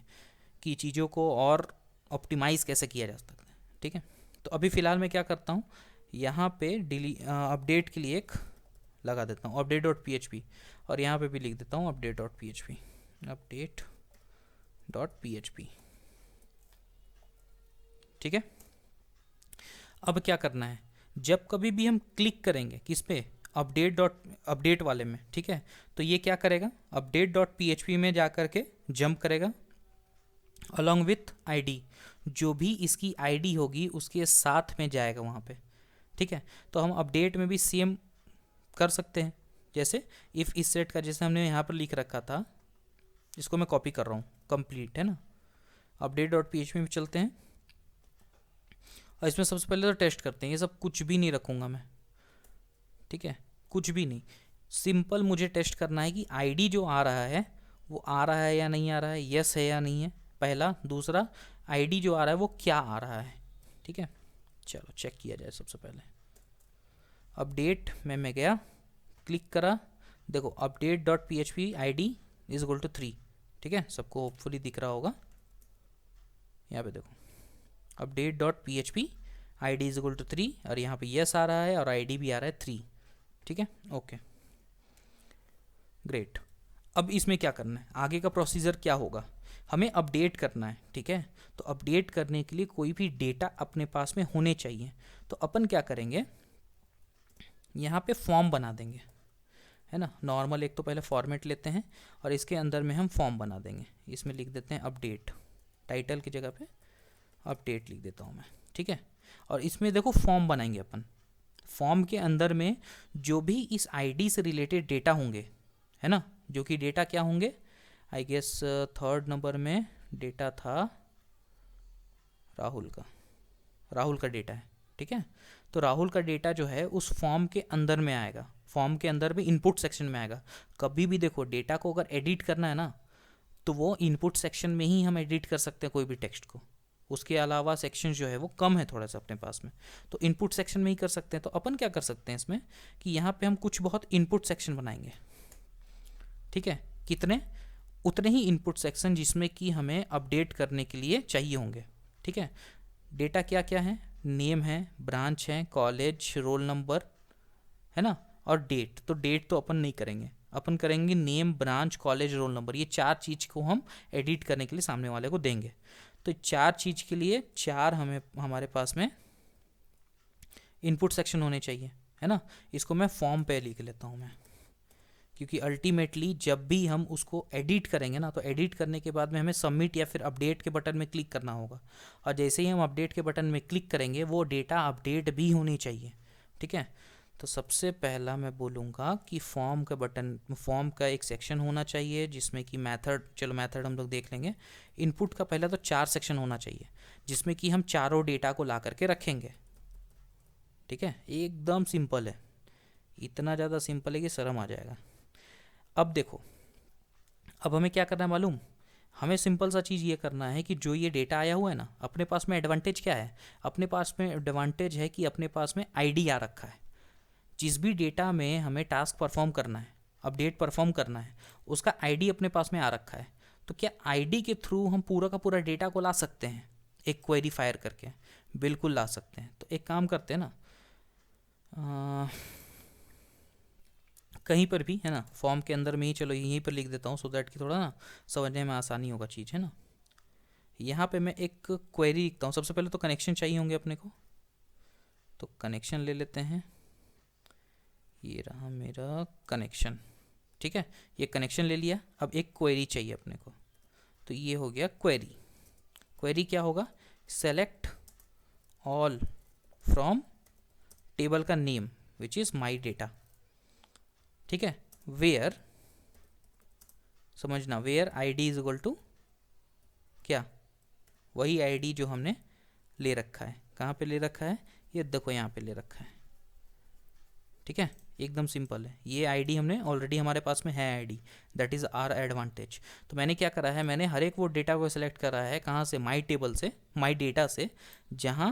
कि चीज़ों को और ऑप्टिमाइज़ कैसे किया जा सकता है, ठीक है। तो अभी फ़िलहाल मैं क्या करता हूँ, यहाँ पे अपडेट के लिए एक लगा देता हूँ update.php, और यहाँ पे भी लिख देता हूँ update.php, update.php, ठीक है। अब क्या करना है, जब कभी भी हम क्लिक करेंगे किस पे, अपडेट वाले में, ठीक है, तो ये क्या करेगा, अपडेट डॉट पी में जा कर के जंप करेगा अलॉन्ग विथ आईडी, जो भी इसकी आईडी होगी उसके साथ में जाएगा वहाँ पे, ठीक है। तो हम अपडेट में भी सेम कर सकते हैं, जैसे इफ़ इस सेट का जैसे हमने यहाँ पर लिख रखा था, इसको मैं कॉपी कर रहा हूँ, कंप्लीट है ना। अपडेट डॉट पी में चलते हैं और इसमें सबसे पहले तो टेस्ट करते हैं, ये सब कुछ भी नहीं रखूँगा मैं, ठीक है, कुछ भी नहीं, सिंपल मुझे टेस्ट करना है कि आईडी जो आ रहा है वो आ रहा है या नहीं आ रहा है, यस है या नहीं है, पहला। दूसरा, आईडी जो आ रहा है वो क्या आ रहा है, ठीक है। चलो चेक किया जाए। सबसे पहले अपडेट में मैं गया, क्लिक करा, देखो update dot P H P I D is equal to 3, ठीक है, सबको होपफुली दिख रहा होगा। यहाँ पे देखो update dot P H P I D is equal to 3 और यहाँ पे यस आ रहा है और आई डी भी आ रहा है 3, ठीक है, ओके ग्रेट। अब इसमें क्या करना है, आगे का प्रोसीजर क्या होगा, हमें अपडेट करना है, ठीक है। तो अपडेट करने के लिए कोई भी डेटा अपने पास में होने चाहिए, तो अपन क्या करेंगे, यहाँ पे फॉर्म बना देंगे, है ना। नॉर्मल एक तो पहले फॉर्मेट लेते हैं और इसके अंदर में हम फॉर्म बना देंगे, इसमें लिख देते हैं अपडेट, टाइटल की जगह पे अपडेट लिख देता हूँ मैं, ठीक है। और इसमें देखो फॉर्म बनाएंगे अपन, फॉर्म के अंदर में जो भी इस आईडी से रिलेटेड डेटा होंगे, है ना, जो कि डेटा क्या होंगे, आई गेस थर्ड नंबर में डेटा था राहुल का डेटा है, ठीक है। तो राहुल का डेटा जो है उस फॉर्म के अंदर में आएगा, फॉर्म के अंदर भी इनपुट सेक्शन में आएगा। कभी भी देखो डेटा को अगर एडिट करना है ना, तो वो इनपुट सेक्शन में ही हम एडिट कर सकते हैं कोई भी टेक्स्ट को, उसके अलावा सेक्शन जो है वो कम है थोड़ा सा अपने पास में, तो इनपुट सेक्शन में ही कर सकते हैं। तो अपन क्या कर सकते हैं इसमें कि यहाँ पे हम कुछ बहुत इनपुट सेक्शन बनाएंगे, ठीक है, कितने, उतने ही इनपुट सेक्शन जिसमें कि हमें अपडेट करने के लिए चाहिए होंगे, ठीक है। डेटा क्या क्या है, नेम है, ब्रांच है, कॉलेज, रोल नंबर, है ना, और डेट। तो डेट तो अपन नहीं करेंगे, अपन करेंगे name, branch, college, roll number, ये 4 चीज़ को हम एडिट करने के लिए सामने वाले को देंगे। तो 4 चीज़ के लिए 4 हमें हमारे पास में इनपुट सेक्शन होने चाहिए, है ना। इसको मैं फॉर्म पे लिख लेता हूँ मैं, क्योंकि अल्टीमेटली जब भी हम उसको एडिट करेंगे ना, तो एडिट करने के बाद में हमें सबमिट या फिर अपडेट के बटन में क्लिक करना होगा, और जैसे ही हम अपडेट के बटन में क्लिक करेंगे वो डेटा अपडेट भी होनी चाहिए, ठीक है। तो सबसे पहला मैं बोलूँगा कि फॉर्म का बटन, फॉर्म का एक सेक्शन होना चाहिए जिसमें कि मेथड, चलो मेथड हम लोग देख लेंगे। इनपुट का पहला तो 4 सेक्शन होना चाहिए जिसमें कि हम चारों डेटा को ला करके रखेंगे, ठीक है, एकदम सिंपल है, इतना ज़्यादा सिंपल है कि शर्म आ जाएगा। अब देखो, अब हमें क्या करना है मालूम, हमें सिंपल सा चीज़ ये करना है कि जो ये डेटा आया हुआ है ना, अपने पास में एडवांटेज क्या है, अपने पास में एडवांटेज है कि अपने पास में आईडी आ रखा है। जिस भी डेटा में हमें टास्क परफॉर्म करना है, अपडेट परफॉर्म करना है, उसका आईडी अपने पास में आ रखा है। तो क्या आईडी के थ्रू हम पूरा का पूरा डेटा को ला सकते हैं एक क्वेरी फायर करके, बिल्कुल ला सकते हैं। तो एक काम करते हैं ना, कहीं पर भी, है ना, फॉर्म के अंदर में ही, चलो यहीं पर लिख देता हूँ सो दैट कि थोड़ा ना समझने में आसानी होगा चीज़, है ना। यहाँ पे मैं एक क्वेरी लिखता हूँ, सबसे पहले तो कनेक्शन चाहिए होंगे अपने को, तो कनेक्शन ले लेते हैं, ये रहा मेरा कनेक्शन, ठीक है, ये कनेक्शन ले लिया। अब एक क्वेरी चाहिए अपने को, तो ये हो गया क्वेरी। क्वेरी क्या होगा, सेलेक्ट ऑल फ्रॉम टेबल का name which is my data, ठीक है, वेयर, समझना, where I D is equal to क्या, वही आईडी जो हमने ले रखा है, कहाँ पे ले रखा है, ये देखो यहाँ पे ले रखा है, ठीक है, एकदम सिंपल है। ये आईडी हमने ऑलरेडी, हमारे पास में है ID, that is our advantage. तो मैंने क्या करा है, मैंने हर एक वो डेटा को सिलेक्ट करा है, कहाँ से, माई टेबल से, माई डेटा से, जहाँ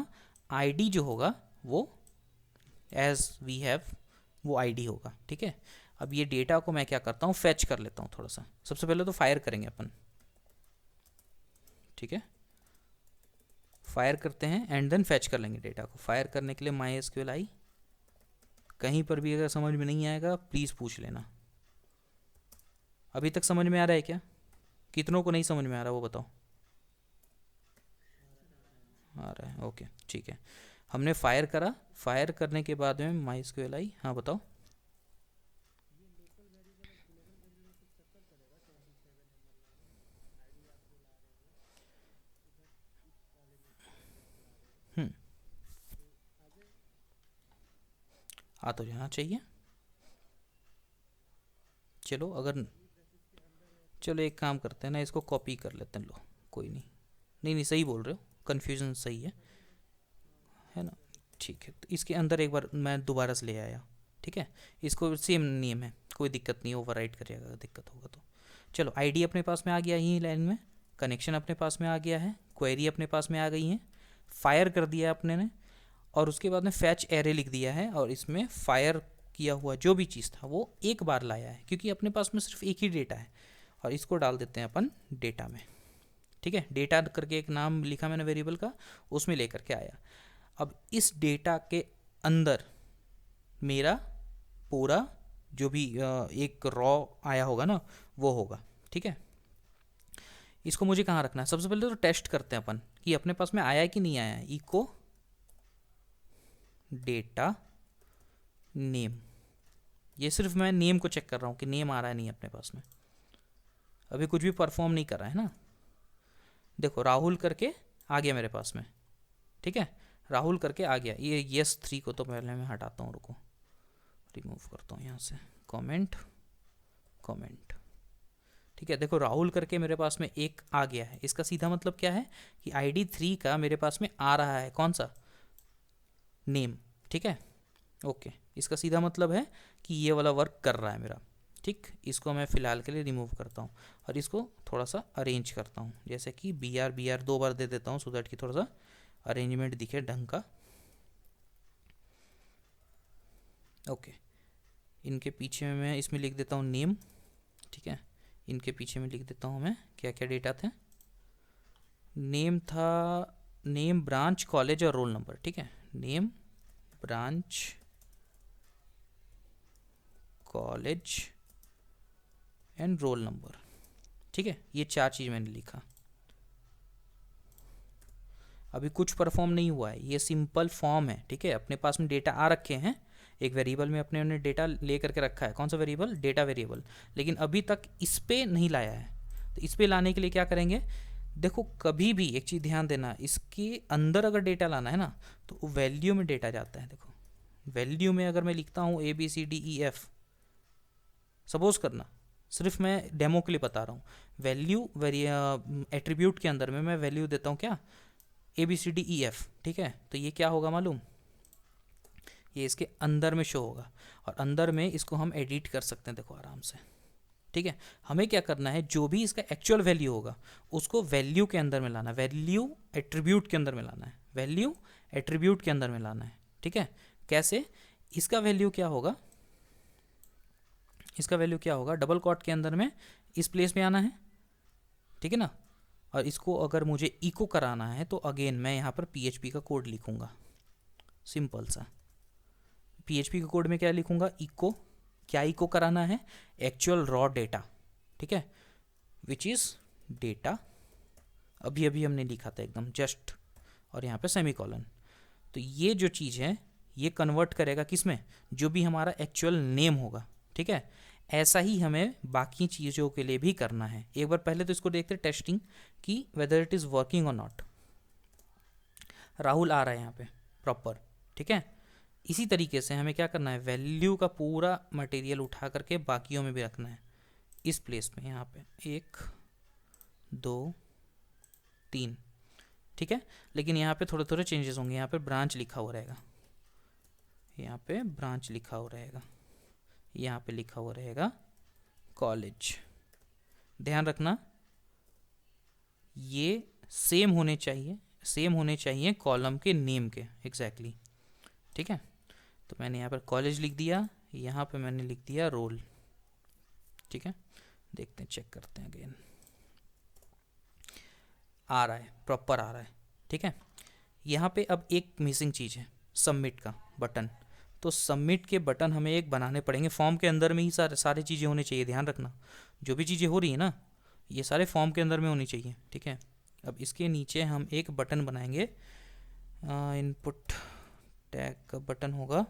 आईडी जो होगा वो एज वी हैव वो आईडी होगा, ठीक है। अब ये डेटा को मैं क्या करता हूँ, फैच कर लेता हूँ थोड़ा सा। सबसे पहले तो फायर करेंगे अपन, ठीक है, फायर करते हैं एंड देन फैच कर लेंगे डेटा को। फायर करने के लिए माई एसक्यूएल आई, कहीं पर भी अगर समझ में नहीं आएगा प्लीज़ पूछ लेना। अभी तक समझ में आ रहा है क्या, कितनों को नहीं समझ में आ रहा वो बताओ। आ रहा है, ओके ठीक है। हमने फायर करा, फायर करने के बाद में माई स्क्वेल आई। हाँ बताओ। हम्म, आ तो जाना चाहिए। चलो अगर, चलो एक काम करते हैं ना, इसको कॉपी कर लेते हैं। लो कोई नहीं, नहीं नहीं सही बोल रहे हो, कन्फ्यूज़न सही है ना। ठीक है, तो इसके अंदर एक बार मैं दोबारा से ले आया। ठीक है, इसको सेम नियम है, कोई दिक्कत नहीं, ओवरराइट करिएगा अगर दिक्कत होगा तो। चलो आईडी अपने पास में आ गया यही लाइन में, कनेक्शन अपने पास में आ गया है, क्वेरी अपने पास में आ गई है, फायर कर दिया अपने ने, और उसके बाद में फैच एरे लिख दिया है, और इसमें फायर किया हुआ जो भी चीज़ था वो एक बार लाया है, क्योंकि अपने पास में सिर्फ एक ही डेटा है, और इसको डाल देते हैं अपन डेटा में। ठीक है, डेटा करके एक नाम लिखा मैंने वेरिएबल का, उसमें लेकर के आया। अब इस डेटा के अंदर मेरा पूरा जो भी एक रॉ आया होगा ना वो होगा। ठीक है, इसको मुझे कहाँ रखना है, सबसे पहले तो टेस्ट करते हैं अपन कि अपने पास में आया है कि नहीं आया है। इको डेटा नेम, ये सिर्फ मैं नेम को चेक कर रहा हूँ कि नेम आ रहा है नहीं अपने पास में, अभी कुछ भी परफॉर्म नहीं कर रहा है ना। देखो राहुल करके आ गया मेरे पास में। ठीक है, राहुल करके आ गया। ये यस 3 को तो पहले मैं हटाता हूँ, रुको रिमूव करता हूँ यहाँ से, कमेंट कमेंट। ठीक है, देखो राहुल करके मेरे पास में एक आ गया है, इसका सीधा मतलब क्या है कि आईडी 3 का मेरे पास में आ रहा है कौन सा, नेम। ठीक है, ओके, इसका सीधा मतलब है कि ये वाला वर्क कर रहा है मेरा। ठीक, इसको मैं फ़िलहाल के लिए रिमूव करता हूँ और इसको थोड़ा सा अरेंज करता हूँ, जैसे कि बी आर 2 बार दे देता हूँ, सो दैट कि थोड़ा सा अरेंजमेंट दिखे ढंग का। ओके, इनके पीछे में मैं इसमें लिख देता हूँ नेम। ठीक है, इनके पीछे में लिख देता हूँ मैं क्या क्या डेटा थे। नेम था, नेम ब्रांच कॉलेज और रोल नंबर। ठीक है, name branch college and role number. ठीक है, ये 4 चीज़ मैंने लिखा। अभी कुछ परफॉर्म नहीं हुआ है, ये सिंपल फॉर्म है। ठीक है, अपने पास में डेटा आ रखे हैं, एक वेरिएबल में अपने ने डेटा ले करके रखा है। कौन सा वेरिएबल, डेटा वेरिएबल, लेकिन अभी तक इस पे नहीं लाया है। तो इस पे लाने के लिए क्या करेंगे, देखो कभी भी एक चीज़ ध्यान देना, इसके अंदर अगर डेटा लाना है ना तो वैल्यू में डेटा जाता है। देखो वैल्यू में अगर मैं लिखता हूँ ABCDEF, सपोज करना, सिर्फ मैं डेमो के लिए बता रहा हूँ, वैल्यू एट्रीब्यूट के अंदर में मैं वैल्यू देता हूँ क्या, ABCDEF। ठीक है, तो ये क्या होगा मालूम, ये इसके अंदर में शो होगा, और अंदर में इसको हम एडिट कर सकते हैं, देखो आराम से। ठीक है, हमें क्या करना है, जो भी इसका एक्चुअल वैल्यू होगा उसको वैल्यू के अंदर में लाना है, वैल्यू एट्रीब्यूट के अंदर में लाना है, वैल्यू एट्रीब्यूट के अंदर में लाना है। ठीक है, कैसे, इसका वैल्यू क्या होगा, इसका वैल्यू क्या होगा, डबल कॉट के अंदर में इस प्लेस में आना है। ठीक है ना, और इसको अगर मुझे इको कराना है तो अगेन मैं यहाँ पर PHP का कोड लिखूँगा, सिंपल सा। PHP के कोड में क्या लिखूँगा, इको, क्या इको कराना है, एक्चुअल रॉ डेटा। ठीक है, विच इज़ डेटा, अभी अभी हमने लिखा था एकदम जस्ट, और यहाँ पे सेमीकोलन। तो ये जो चीज़ है ये कन्वर्ट करेगा किस में, जो भी हमारा एक्चुअल नेम होगा। ठीक है, ऐसा ही हमें बाकी चीज़ों के लिए भी करना है। एक बार पहले तो इसको देखते हैं टेस्टिंग कि वेदर इट इज़ वर्किंग और नॉट। राहुल आ रहा है यहाँ पे प्रॉपर। ठीक है, इसी तरीके से हमें क्या करना है, वैल्यू का पूरा मटेरियल उठा करके बाकियों में भी रखना है, इस प्लेस में यहाँ पे 1 2 3। ठीक है, लेकिन यहाँ पे थोड़े थोड़े चेंजेस होंगे। यहाँ पे ब्रांच लिखा हुआ रहेगा, यहाँ पे ब्रांच लिखा हुआ रहेगा, यहाँ पे लिखा हुआ रहेगा कॉलेज। ध्यान रखना ये सेम होने चाहिए, सेम होने चाहिए कॉलम के नेम के एग्जैक्टली। ठीक है, तो मैंने यहाँ पर कॉलेज लिख दिया, यहाँ पे मैंने लिख दिया रोल। ठीक है, देखते हैं, चेक करते हैं अगेन, आ रहा है, प्रॉपर आ रहा है। ठीक है, यहाँ पे अब एक मिसिंग चीज़ है, सबमिट का बटन। तो सबमिट के बटन हमें एक बनाने पड़ेंगे, फॉर्म के अंदर में ही सारी चीज़ें होनी चाहिए। ध्यान रखना जो भी चीज़ें हो रही है ना ये सारे फॉर्म के अंदर में होनी चाहिए। ठीक है, अब इसके नीचे हम एक बटन बनाएंगे, इनपुट टैग का बटन होगा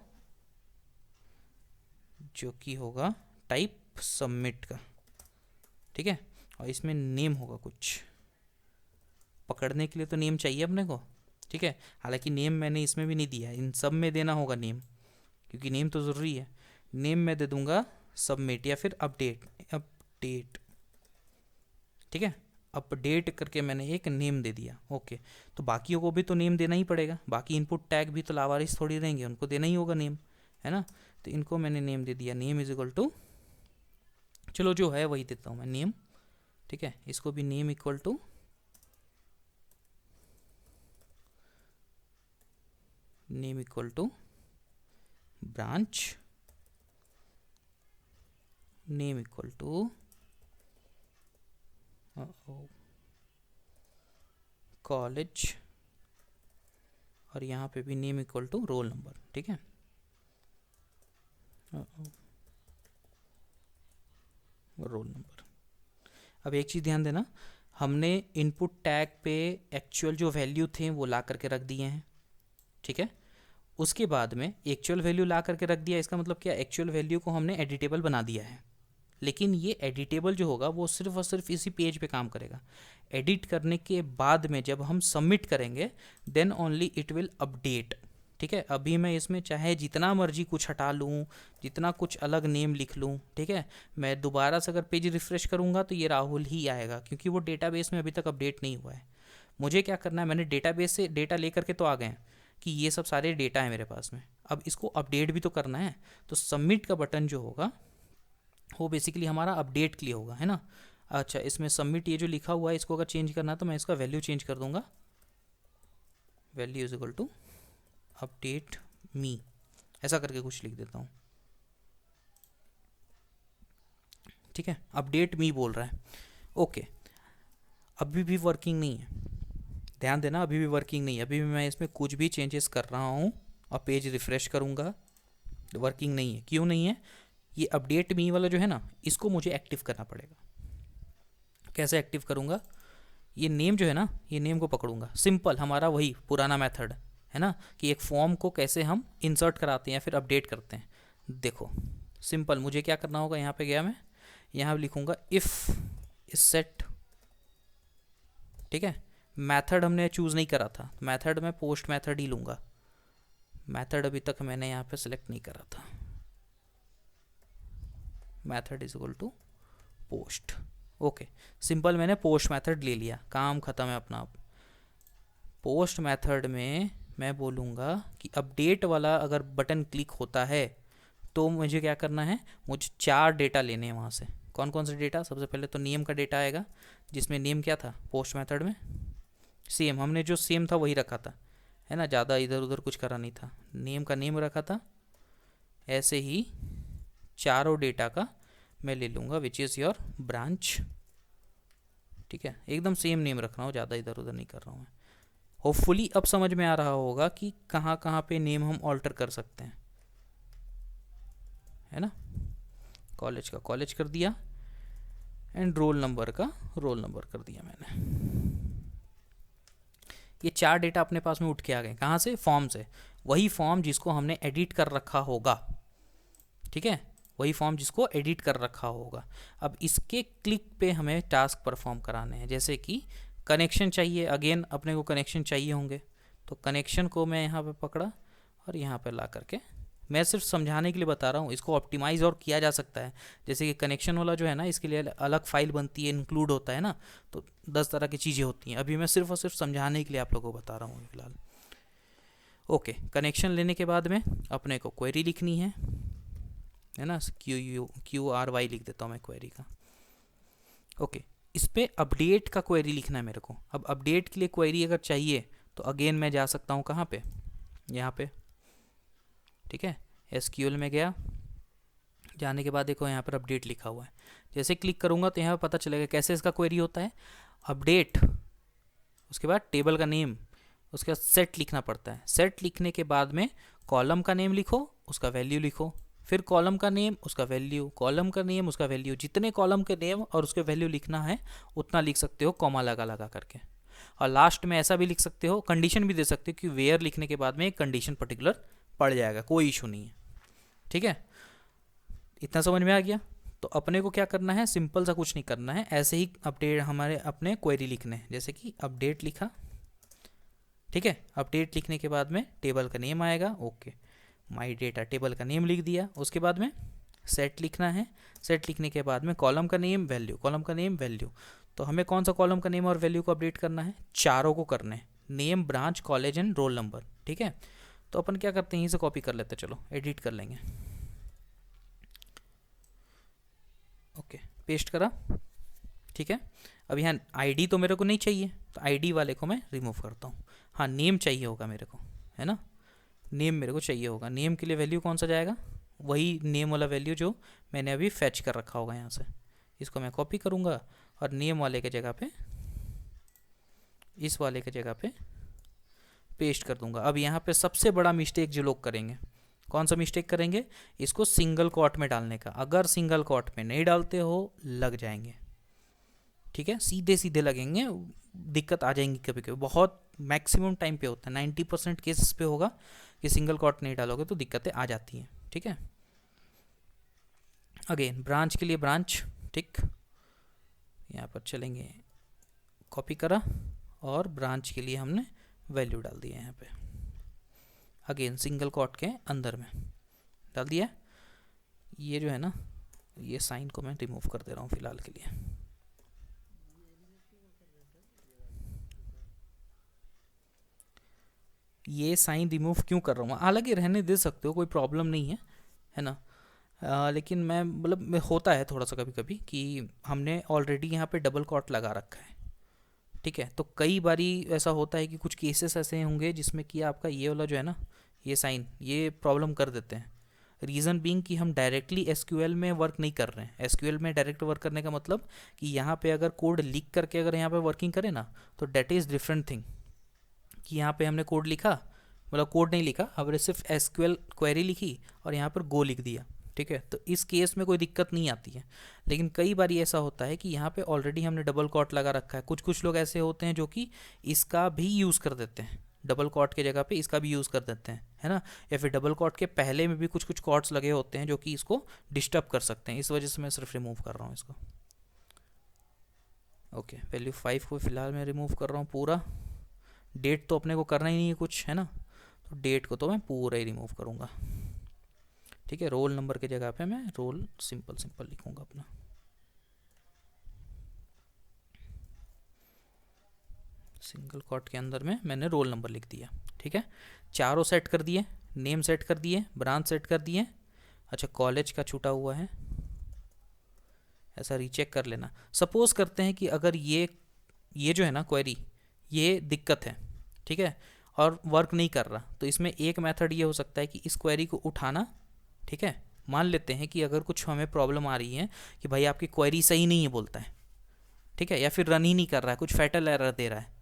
जो कि होगा टाइप सबमिट का, ठीक है। और इसमें नेम होगा कुछ, पकड़ने के लिए तो नेम चाहिए अपने को, ठीक है। हालांकि नेम मैंने इसमें भी नहीं दिया है, इन सब में देना होगा नेम, क्योंकि नेम तो ज़रूरी है। नेम मैं दे दूंगा सबमिट या फिर अपडेट, ठीक है। अपडेट करके मैंने एक नेम दे दिया, ओके। तो बाकियों को भी तो नेम देना ही पड़ेगा, बाकी इनपुट टैग भी तो लावारिस थोड़ी रहेंगे, उनको देना ही होगा नेम, है ना। तो इनको मैंने नेम दे दिया, नेम इज इक्वल टू, चलो जो है वही देता हूँ मैं, नेम, ठीक है। इसको भी name equal to branch, name equal to college, और यहाँ पे भी name equal to roll number, ठीक है। Roll number. अब एक चीज़ ध्यान देना, हमने इनपुट टैग पे एक्चुअल जो वैल्यू थे वो ला करके रख दिए हैं, ठीक है। उसके बाद में एक्चुअल वैल्यू ला करके रख दिया, इसका मतलब क्या, एक्चुअल वैल्यू को हमने एडिटेबल बना दिया है। लेकिन ये एडिटेबल जो होगा वो सिर्फ और सिर्फ इसी पेज पे काम करेगा। एडिट करने के बाद में जब हम सबमिट करेंगे then only it will update, ठीक है। अभी मैं इसमें चाहे जितना मर्जी कुछ हटा लूँ, जितना कुछ अलग नेम लिख लूँ, ठीक है। मैं दोबारा से अगर पेज रिफ्रेश करूँगा तो ये राहुल ही आएगा, क्योंकि वो डेटाबेस में अभी तक अपडेट नहीं हुआ है। मुझे क्या करना है, मैंने डेटाबेस से डेटा ले करके तो आ गए हैं कि ये सब सारे डेटा है मेरे पास में, अब इसको अपडेट भी तो करना है। तो सबमिट का बटन जो होगा वो बेसिकली हमारा अपडेट के लिए होगा, है ना। अच्छा, इसमें सबमिट ये जो लिखा हुआ है इसको अगर चेंज करना है तो मैं इसका वैल्यू चेंज कर दूंगा, value is equal to update me, ऐसा करके कुछ लिख देता हूँ, ठीक है। अपडेट मी बोल रहा है, ओके। अभी भी वर्किंग नहीं है, ध्यान देना, अभी भी वर्किंग नहीं है। अभी भी मैं इसमें कुछ भी चेंजेस कर रहा हूँ और पेज रिफ्रेश करूँगा, वर्किंग नहीं है। क्यों नहीं है, ये अपडेट मी वाला जो है ना, इसको मुझे एक्टिव करना पड़ेगा। कैसे एक्टिव करूँगा, ये नेम जो है ना, ये नेम को पकड़ूंगा, सिंपल हमारा वही पुराना मेथड है ना, कि एक फॉर्म को कैसे हम इंसर्ट कराते हैं फिर अपडेट करते हैं। देखो सिंपल, मुझे क्या करना होगा, यहाँ पे गया मैं, यहाँ लिखूँगा इफ़ इस सेट, ठीक है। मेथड हमने चूज़ नहीं करा था, मेथड में पोस्ट मेथड ही लूँगा, मेथड अभी तक मैंने यहाँ पे सेलेक्ट नहीं करा था। Method is equal to post, okay. Simple मैंने पोस्ट मेथड ले लिया, काम ख़त्म है अपना। आप पोस्ट मेथड में मैं बोलूँगा कि अपडेट वाला अगर बटन क्लिक होता है तो मुझे क्या करना है, मुझे 4 डेटा लेने हैं वहाँ से। कौन कौन से डेटा, सबसे पहले तो नेम का डेटा आएगा, जिसमें नेम क्या था पोस्ट मेथड में, सेम हमने जो सेम था वही रखा था, है ना, ज़्यादा इधर उधर कुछ करा नहीं था, नेम का नेम रखा था। ऐसे ही चारों डेटा का मैं ले लूँगा विच इज़ योर ब्रांच, ठीक है। एकदम सेम नेम रख रहा हूँ, ज़्यादा इधर उधर नहीं कर रहा हूँ मैं। होपफुली अब समझ में आ रहा होगा कि कहाँ कहाँ पे नेम हम ऑल्टर कर सकते हैं, है ना। कॉलेज का कॉलेज कर दिया एंड रोल नंबर का रोल नंबर कर दिया मैंने। ये 4 डेटा अपने पास में उठ के आ गए, कहाँ से, फॉर्म से, वही फॉर्म जिसको हमने एडिट कर रखा होगा, ठीक है, वही फॉर्म जिसको एडिट कर रखा होगा। अब इसके क्लिक पे हमें टास्क परफॉर्म कराने हैं, जैसे कि कनेक्शन चाहिए, अगेन अपने को कनेक्शन चाहिए होंगे, तो कनेक्शन को मैं यहाँ पे पकड़ा और यहाँ पे ला करके, मैं सिर्फ समझाने के लिए बता रहा हूँ, इसको ऑप्टिमाइज़ और किया जा सकता है। जैसे कि कनेक्शन वाला जो है ना, इसके लिए अलग फाइल बनती है, इंक्लूड होता है ना, तो 10 तरह की चीज़ें होती हैं। अभी मैं सिर्फ और सिर्फ समझाने के लिए आप लोगों को बता रहा हूँ फिलहाल। ओके, कनेक्शन लेने के बाद में अपने को क्वेरी लिखनी है ना, QRY लिख देता हूँ मैं क्वेरी का, ओके। इस पर अपडेट का क्वेरी लिखना है मेरे को। अब अपडेट के लिए क्वेरी अगर चाहिए तो अगेन मैं जा सकता हूँ कहाँ पे, यहाँ पे, ठीक है। SQL में गया, जाने के बाद देखो यहाँ पर अपडेट लिखा हुआ है, जैसे क्लिक करूँगा तो यहाँ पर पता चलेगा कैसे इसका क्वेरी होता है। अपडेट, उसके बाद टेबल का नेम, उसके बाद सेट लिखना पड़ता है। सेट लिखने के बाद में कॉलम का नेम लिखो, उसका वैल्यू लिखो, फिर कॉलम का नेम उसका वैल्यू, कॉलम का नेम उसका वैल्यू, जितने कॉलम के नेम और उसके वैल्यू लिखना है उतना लिख सकते हो कॉमा लगा लगा करके। और लास्ट में ऐसा भी लिख सकते हो, कंडीशन भी दे सकते हो कि वेयर लिखने के बाद में एक कंडीशन पर्टिकुलर पड़ जाएगा, कोई इशू नहीं है। ठीक है, इतना समझ में आ गया। तो अपने को क्या करना है, सिंपल सा कुछ नहीं करना है, ऐसे ही अपडेट हमारे अपने क्वेरी लिखने हैं, जैसे कि अपडेट लिखा। ठीक है, अपडेट लिखने के बाद में टेबल का नेम आएगा, ओके, माई डेटा टेबल का नेम लिख दिया। उसके बाद में सेट लिखना है, सेट लिखने के बाद में कॉलम का नेम वैल्यू, कॉलम का नेम वैल्यू। तो हमें कौन सा कॉलम का नेम और वैल्यू को अपडेट करना है, चारों को करना है, name, branch, college and role number. ठीक है, तो अपन क्या करते हैं, यहीं से कॉपी कर लेते हैं, चलो एडिट कर लेंगे। ओके, पेस्ट करा। ठीक है, अब यहाँ आईडी तो मेरे को नहीं चाहिए, तो आईडी वाले को मैं रिमूव करता हूँ। हाँ, नेम चाहिए होगा मेरे को, है ना, नेम मेरे को चाहिए होगा। नेम के लिए वैल्यू कौन सा जाएगा, वही नेम वाला वैल्यू जो मैंने अभी फैच कर रखा होगा यहाँ से, इसको मैं कॉपी करूँगा और नेम वाले के जगह पे, इस वाले के जगह पे पेस्ट कर दूंगा। अब यहाँ पे सबसे बड़ा मिस्टेक जो लोग करेंगे, कौन सा मिस्टेक करेंगे, इसको सिंगल कोट में डालने का। अगर सिंगल कोट में नहीं डालते हो लग जाएंगे। ठीक है, सीधे सीधे लगेंगे, दिक्कत आ जाएंगी कभी कभी, बहुत मैक्सिमम टाइम पे होता है, 90% केसेस पे होगा कि सिंगल कोट नहीं डालोगे तो दिक्कतें आ जाती हैं। ठीक है, अगेन ब्रांच के लिए ब्रांच, ठीक, यहाँ पर चलेंगे, कॉपी करा और ब्रांच के लिए हमने वैल्यू डाल दिया यहाँ पे, अगेन सिंगल कोट के अंदर में डाल दिया। ये जो है ना, ये साइन को मैं रिमूव कर दे रहा हूँ फिलहाल के लिए। ये साइन रिमूव क्यों कर रहा हूँ, हालांकि रहने दे सकते हो, कोई प्रॉब्लम नहीं है ना। लेकिन मैं मतलब होता है थोड़ा सा कभी कभी कि हमने ऑलरेडी यहाँ पे डबल कोट लगा रखा है। ठीक है, तो कई बारी ऐसा होता है कि कुछ केसेस ऐसे होंगे जिसमें कि आपका ये वाला जो है ना, ये साइन, ये प्रॉब्लम कर देते हैं। रीज़न बीइंग कि हम डायरेक्टली एसक्यूएल में वर्क नहीं कर रहे हैं। एसक्यूएल में डायरेक्ट वर्क करने का मतलब कि यहाँ पे अगर कोड लिख करके अगर यहाँ पे वर्किंग करें ना, तो डेट इज़ डिफरेंट थिंग। कि यहाँ पे हमने कोड लिखा, मतलब कोड नहीं लिखा, हमने सिर्फ एसक्यूएल क्वेरी लिखी और यहाँ पर गो लिख दिया। ठीक है, तो इस केस में कोई दिक्कत नहीं आती है। लेकिन कई बार ऐसा होता है कि यहाँ पे ऑलरेडी हमने डबल कोट लगा रखा है। कुछ लोग ऐसे होते हैं जो कि इसका भी यूज़ कर देते हैं, डबल कोट के जगह पे इसका भी यूज़ कर देते हैं, है ना। या फिर डबल कोट के पहले में भी कुछ कोट्स लगे होते हैं जो कि इसको डिस्टर्ब कर सकते हैं। इस वजह से मैं सिर्फ रिमूव कर रहा हूँ इसको। ओके, वैल्यू 5 को फिलहाल मैं रिमूव कर रहा हूँ पूरा। डेट तो अपने को करना ही नहीं है कुछ, है ना, तो डेट को तो मैं पूरा ही रिमूव करूँगा। ठीक है, रोल नंबर की जगह पे मैं रोल सिंपल लिखूँगा अपना। सिंगल कोट के अंदर में मैंने रोल नंबर लिख दिया। ठीक है, चारों सेट कर दिए, नेम सेट कर दिए, ब्रांच सेट कर दिए। अच्छा, कॉलेज का छूटा हुआ है, ऐसा रीचेक कर लेना। सपोज करते हैं कि अगर ये जो है ना क्वेरी, ये दिक्कत है, ठीक है, और वर्क नहीं कर रहा, तो इसमें एक मेथड ये हो सकता है कि इस क्वेरी को उठाना। ठीक है, मान लेते हैं कि अगर कुछ हमें प्रॉब्लम आ रही है कि भाई आपकी क्वेरी सही नहीं है बोलता है, ठीक है, या फिर रन ही नहीं कर रहा है, कुछ फैटल एरर दे रहा है।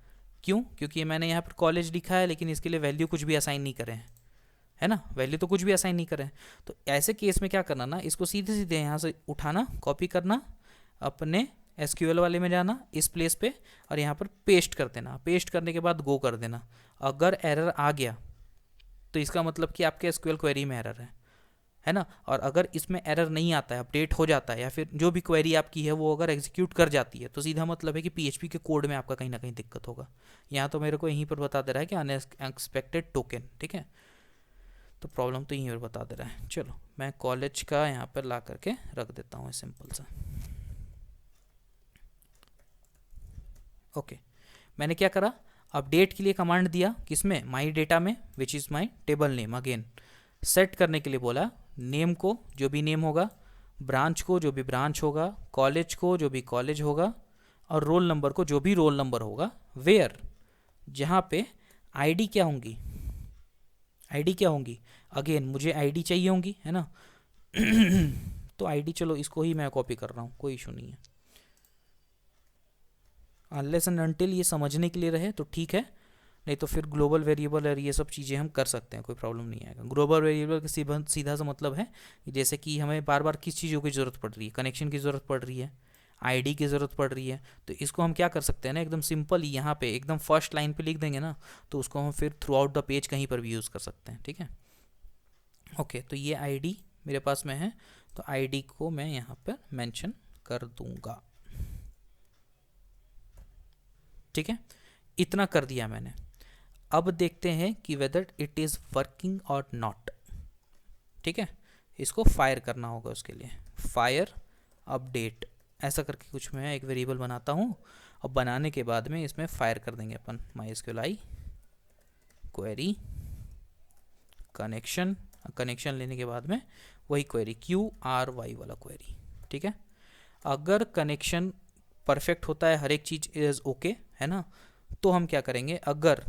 क्यों? क्योंकि मैंने यहाँ पर कॉलेज लिखा है लेकिन इसके लिए वैल्यू कुछ भी असाइन नहीं करे हैं, है ना, वैल्यू तो कुछ भी असाइन नहीं करें। तो ऐसे केस में क्या करना ना, इसको सीधे सीधे यहाँ से उठाना, कॉपी करना, अपने एसक्यूएल वाले में जाना, इस प्लेस पे, और यहाँ पर पेस्ट कर देना। पेस्ट करने के बाद गो कर देना। अगर एरर आ गया तो इसका मतलब कि आपके एसक्यूएल क्वेरी में एरर है ना। और अगर इसमें एरर नहीं आता है, अपडेट हो जाता है, या फिर जो भी क्वेरी आपकी है वो अगर एग्जीक्यूट कर जाती है, तो सीधा मतलब है कि पीएचपी के कोड में आपका कहीं ना कहीं दिक्कत होगा। यहाँ तो मेरे को यहीं पर बता दे रहा है कि अनएक्सपेक्टेड टोकन। ठीक है, तो प्रॉब्लम तो यहीं पर बता दे रहा है। चलो मैं कॉलेज का यहाँ पर ला करके रख देता हूँ सिंपल सा। ओके, मैंने क्या करा, अपडेट के लिए कमांड दिया, किसमें, माई डेटा में, विच is my table name. Again set करने के लिए बोला, नेम को जो भी नेम होगा, ब्रांच को जो भी ब्रांच होगा, कॉलेज को जो भी कॉलेज होगा, और रोल नंबर को जो भी रोल नंबर होगा। वेयर, जहाँ पे आईडी क्या होंगी, आईडी क्या होंगी, अगेन मुझे आईडी चाहिए होंगी, है ना। तो आईडी, चलो इसको ही मैं कॉपी कर रहा हूँ, कोई इशू नहीं है। अनलेस एंड अनटिल ये समझने के लिए रहे तो ठीक है, नहीं तो फिर ग्लोबल वेरिएबल और ये सब चीज़ें हम कर सकते हैं, कोई प्रॉब्लम नहीं आएगा। ग्लोबल वेरिएबल का सीधा सा मतलब है कि जैसे कि हमें बार बार किस चीज़ों की ज़रूरत पड़ रही है, कनेक्शन की ज़रूरत पड़ रही है आईडी की ज़रूरत पड़ रही है, तो इसको हम क्या कर सकते हैं ना, एकदम सिंपल यहाँ पे एकदम फर्स्ट लाइन पे लिख देंगे ना, तो उसको हम फिर थ्रू आउट द पेज कहीं पर भी यूज़ कर सकते हैं। ठीक है, ओके, तो ये आईडी मेरे पास में है, तो आईडी को मैं यहाँ पर मेंशन कर दूंगा। ठीक है, इतना कर दिया मैंने। अब देखते हैं कि वेदर इट इज़ वर्किंग और नॉट। ठीक है, इसको फायर करना होगा, उसके लिए फायर अपडेट ऐसा करके कुछ मैं एक वेरिएबल बनाता हूँ, और बनाने के बाद में इसमें फायर कर देंगे अपन MySQL क्वेरी कनेक्शन, कनेक्शन लेने के बाद में वही क्वेरी QRY वाला क्वेरी। ठीक है, अगर कनेक्शन परफेक्ट होता है, हर एक चीज़ इज़ ओके है ना, तो हम क्या करेंगे, अगर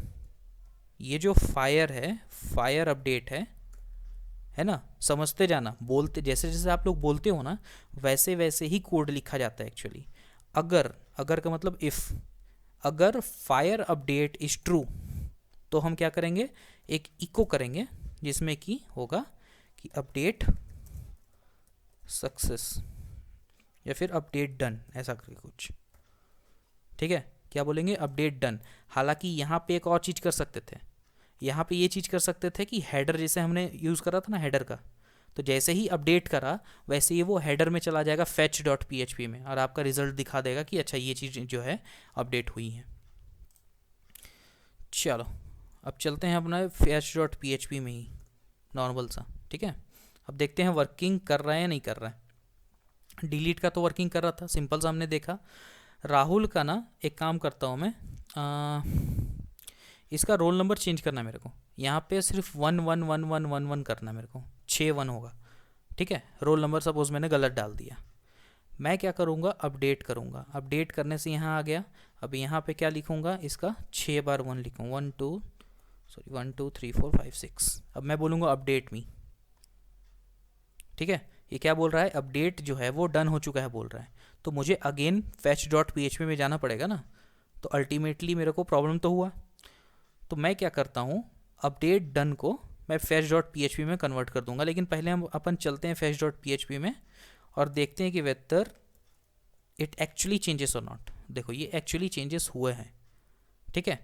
ये जो फायर है, फायर अपडेट है ना, समझते जाना, बोलते जैसे जैसे आप लोग बोलते हो ना, वैसे वैसे ही कोड लिखा जाता है एक्चुअली। अगर का मतलब इफ़, अगर फायर अपडेट इज ट्रू तो हम क्या करेंगे, एक इको करेंगे जिसमें कि होगा कि अपडेट सक्सेस या फिर अपडेट डन, ऐसा करके कुछ। ठीक है, क्या बोलेंगे, अपडेट डन। हालांकि यहाँ पे एक और चीज़ कर सकते थे, यहाँ पे ये चीज़ कर सकते थे कि हेडर जैसे हमने यूज़ करा था ना हेडर का, तो जैसे ही अपडेट करा वैसे ही वो हेडर में चला जाएगा fetch.php में, और आपका रिजल्ट दिखा देगा कि अच्छा ये चीज़ जो है अपडेट हुई है। चलो अब चलते हैं अपना fetch.php में ही नॉर्मल सा। ठीक है, अब देखते हैं वर्किंग कर रहा है या नहीं कर रहा है। डिलीट का तो वर्किंग कर रहा था, सिंपल सा हमने देखा। राहुल का ना एक काम करता हूँ मैं, इसका रोल नंबर चेंज करना है मेरे को, यहाँ पे सिर्फ 111111 करना है मेरे को, 6 1 होगा। ठीक है, रोल नंबर सपोज मैंने गलत डाल दिया, मैं क्या करूँगा, अपडेट करूँगा, अपडेट करने से यहाँ आ गया। अब यहाँ पे क्या लिखूँगा, इसका 6 बार 1 लिखूँ, 1 2 3 4 5 6। अब मैं बोलूँगा अपडेट मी। ठीक है, ये क्या बोल रहा है, अपडेट जो है वो डन हो चुका है बोल रहा है, तो मुझे अगेन fetch.php में जाना पड़ेगा ना, तो अल्टीमेटली मेरे को प्रॉब्लम तो हुआ। तो मैं क्या करता हूँ, अपडेट डन को मैं fetch.php में कन्वर्ट कर दूंगा, लेकिन पहले हम अपन चलते हैं fetch.php में और देखते हैं कि वेदर इट एक्चुअली चेंजेस और नॉट। देखो ये एक्चुअली चेंजेस हुए हैं। ठीक है,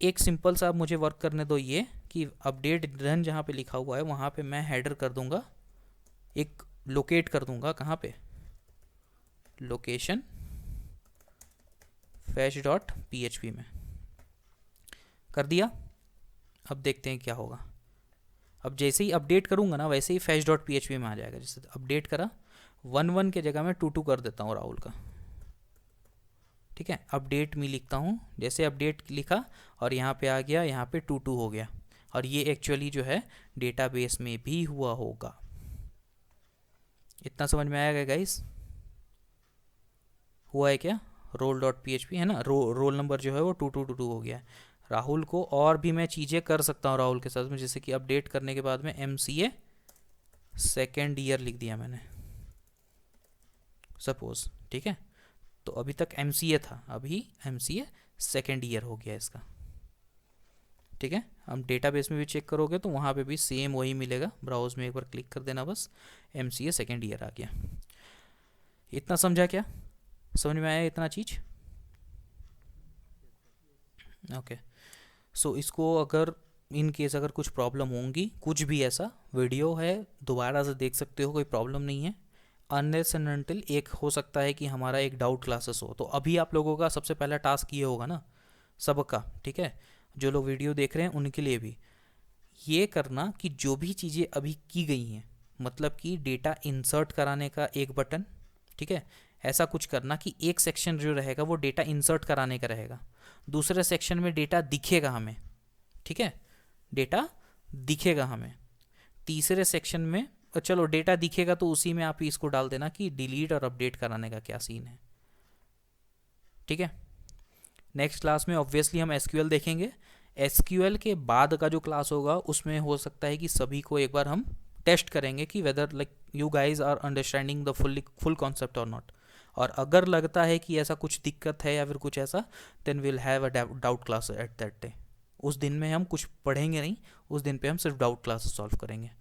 एक सिंपल सा मुझे वर्क करने दो, ये कि अपडेट डन जहाँ पे लिखा हुआ है वहाँ पे मैं हेडर कर दूंगा, एक लोकेट कर दूंगा, कहाँ पे, लोकेशन fetch.php में कर दिया। अब देखते हैं क्या होगा। अब जैसे ही अपडेट करूँगा ना वैसे ही fetch.php में आ जाएगा। जैसे अपडेट करा 11 के जगह मैं 22 कर देता हूँ राहुल का। ठीक है, अपडेट में लिखता हूँ, जैसे अपडेट लिखा और यहाँ पे आ गया, यहाँ पे 22 हो गया, और ये एक्चुअली जो है डेटाबेस में भी हुआ होगा। इतना समझ में आएगा गाइस, हुआ है क्या, roll.php है ना, रोल नंबर जो है वो 2222 हो गया है। राहुल को और भी मैं चीज़ें कर सकता हूँ राहुल के साथ में, जैसे कि अपडेट करने के बाद में MCA सेकेंड ईयर लिख दिया मैंने सपोज। ठीक है, तो अभी तक MCA था, अभी MCA सेकेंड ईयर हो गया इसका। ठीक है, हम डेटाबेस में भी चेक करोगे तो वहाँ पे भी सेम वही मिलेगा, ब्राउज में एक बार क्लिक कर देना बस, MCA सेकेंड ईयर आ गया। इतना समझा क्या, समझ में आया इतना चीज़? ओके, सो इसको अगर इन केस अगर कुछ प्रॉब्लम होंगी, कुछ भी ऐसा, वीडियो है दोबारा से देख सकते हो, कोई प्रॉब्लम नहीं है। अनलेस एंड अनटिल एक हो सकता है कि हमारा एक डाउट क्लासेस हो, तो अभी आप लोगों का सबसे पहला टास्क ये होगा ना सबका। ठीक है, जो लोग वीडियो देख रहे हैं उनके लिए भी ये करना कि जो भी चीज़ें अभी की गई हैं, मतलब कि डेटा इंसर्ट कराने का एक बटन, ठीक है, ऐसा कुछ करना कि एक सेक्शन जो रहेगा वो डेटा इंसर्ट कराने का रहेगा, दूसरे सेक्शन में डेटा दिखेगा हमें। ठीक है, डेटा दिखेगा हमें, तीसरे सेक्शन में चलो डेटा दिखेगा तो उसी में आप इसको डाल देना कि डिलीट और अपडेट कराने का क्या सीन है। ठीक है, नेक्स्ट क्लास में ऑब्वियसली हम एसक्यूएल देखेंगे। एसक्यूएल के बाद का जो क्लास होगा उसमें हो सकता है कि सभी को एक बार हम टेस्ट करेंगे कि whether like you guys are understanding the full concept और नॉट, और अगर लगता है कि ऐसा कुछ दिक्कत है या फिर कुछ ऐसा, then will have a doubt class at that day. उस दिन में हम कुछ पढ़ेंगे नहीं, उस दिन पे हम सिर्फ डाउट क्लासेस सॉल्व करेंगे।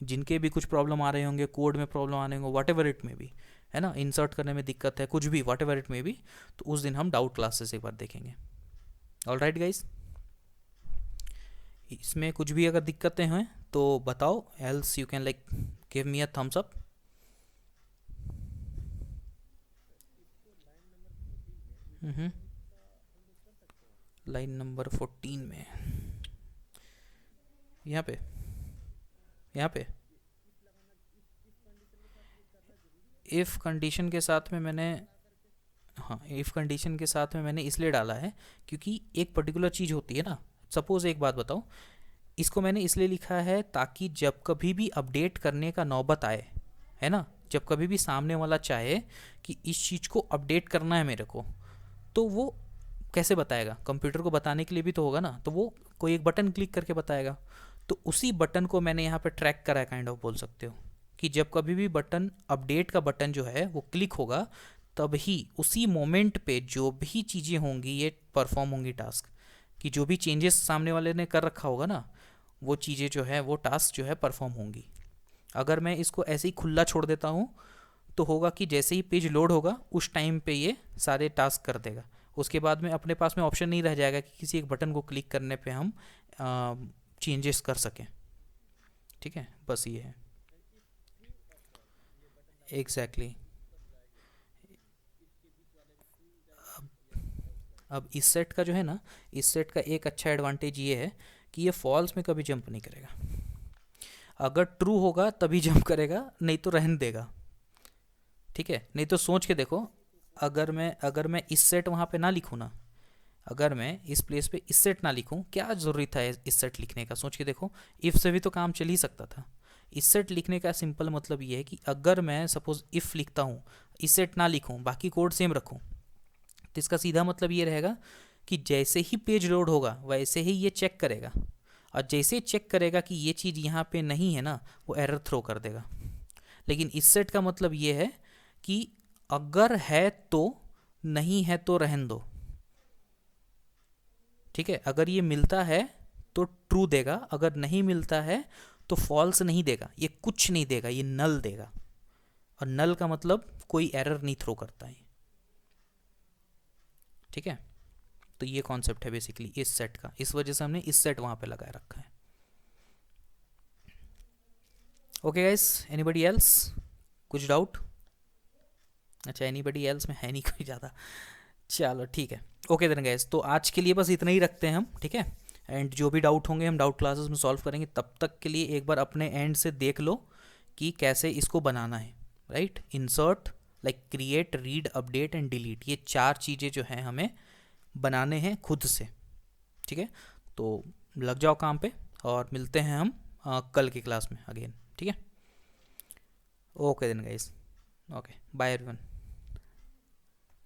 जिनके भी कुछ प्रॉब्लम आ रहे होंगे, कोड में प्रॉब्लम आ रहे होंगे, वट एवर इट में भी, है ना, इंसर्ट करने में दिक्कत है, कुछ भी what ever it may be, तो उस दिन हम डाउट क्लासेस एक बार देखेंगे। ऑल राइट गाइज, इसमें कुछ भी अगर दिक्कतें हैं तो बताओ, else you can like give me a thumbs up. Line number 14 में, यहाँ पे, यहाँ पे इफ़ कंडीशन के साथ में मैंने, हाँ इफ़ कंडीशन के साथ में मैंने इसलिए डाला है क्योंकि एक पर्टिकुलर चीज़ होती है ना, सपोज़ एक बात बताओ, इसको मैंने इसलिए लिखा है ताकि जब कभी भी अपडेट करने का नौबत आए, है ना, जब कभी भी सामने वाला चाहे कि इस चीज़ को अपडेट करना है मेरे को, तो वो कैसे बताएगा, कंप्यूटर को बताने के लिए भी तो होगा ना, तो वो कोई एक बटन क्लिक करके बताएगा। तो उसी बटन को मैंने यहाँ पे ट्रैक करा है, काइंड ऑफ बोल सकते हो कि जब कभी भी बटन अपडेट का बटन जो है वो क्लिक होगा, तभी उसी मोमेंट पे जो भी चीज़ें होंगी ये परफॉर्म होंगी टास्क, कि जो भी चेंजेस सामने वाले ने कर रखा होगा ना, वो चीज़ें जो है वो टास्क जो है परफॉर्म होंगी। अगर मैं इसको ऐसे ही खुला छोड़ देता हूँ तो होगा कि जैसे ही पेज लोड होगा उस टाइम पे ये सारे टास्क कर देगा, उसके बाद में अपने पास में ऑप्शन नहीं रह जाएगा कि किसी एक बटन को क्लिक करने पे हम चेंजेस कर सकें। ठीक है, बस ये है। Exactly exactly. अब इस सेट का जो है ना, इस सेट का एक अच्छा एडवांटेज ये है कि ये फॉल्स में कभी जंप नहीं करेगा, अगर ट्रू होगा तभी जंप करेगा, नहीं तो रहने देगा। ठीक है, नहीं तो सोच के देखो, अगर मैं इस सेट वहाँ पे ना लिखूँ ना, अगर मैं इस प्लेस पे इस सेट ना लिखूँ, क्या ज़रूरी था इस सेट लिखने का, सोच के देखो, इफ़ से भी तो काम चल ही सकता था। इस सेट लिखने का सिंपल मतलब ये है कि अगर मैं सपोज इफ़ लिखता हूँ, इस सेट ना लिखूँ, बाकी कोड सेम रखूँ, तो इसका सीधा मतलब ये रहेगा कि जैसे ही पेज लोड होगा वैसे ही ये चेक करेगा, और जैसे ही चेक करेगा कि ये चीज़ यहाँ पे नहीं है ना, वो एरर थ्रो कर देगा। लेकिन इस सेट का मतलब ये है कि अगर है तो, नहीं है तो रहन दो। ठीक है, अगर ये मिलता है तो ट्रू देगा, अगर नहीं मिलता है तो फॉल्स नहीं देगा, ये कुछ नहीं देगा, ये नल देगा। और नल का मतलब कोई एरर नहीं थ्रो करता है। ठीक है, तो ये कॉन्सेप्ट है बेसिकली इस सेट का, इस वजह से हमने इस सेट वहाँ पे लगाए रखा है। ओके गाइस, एनीबडी एल्स, कुछ डाउट? अच्छा, एनीबडी एल्स में है नहीं कोई ज़्यादा, चलो ठीक है। ओके देन गाइस, तो आज के लिए बस इतना ही रखते हैं हम, ठीक है। एंड जो भी डाउट होंगे हम डाउट क्लासेस में सॉल्व करेंगे, तब तक के लिए एक बार अपने एंड से देख लो कि कैसे इसको बनाना है, right. Insert, like create, read, update and delete, ये 4 चीज़ें जो हैं हमें बनाने हैं खुद से। ठीक है, तो लग जाओ काम पे, और मिलते हैं हम कल की क्लास में अगेन। ठीक है, okay then guys, okay bye everyone.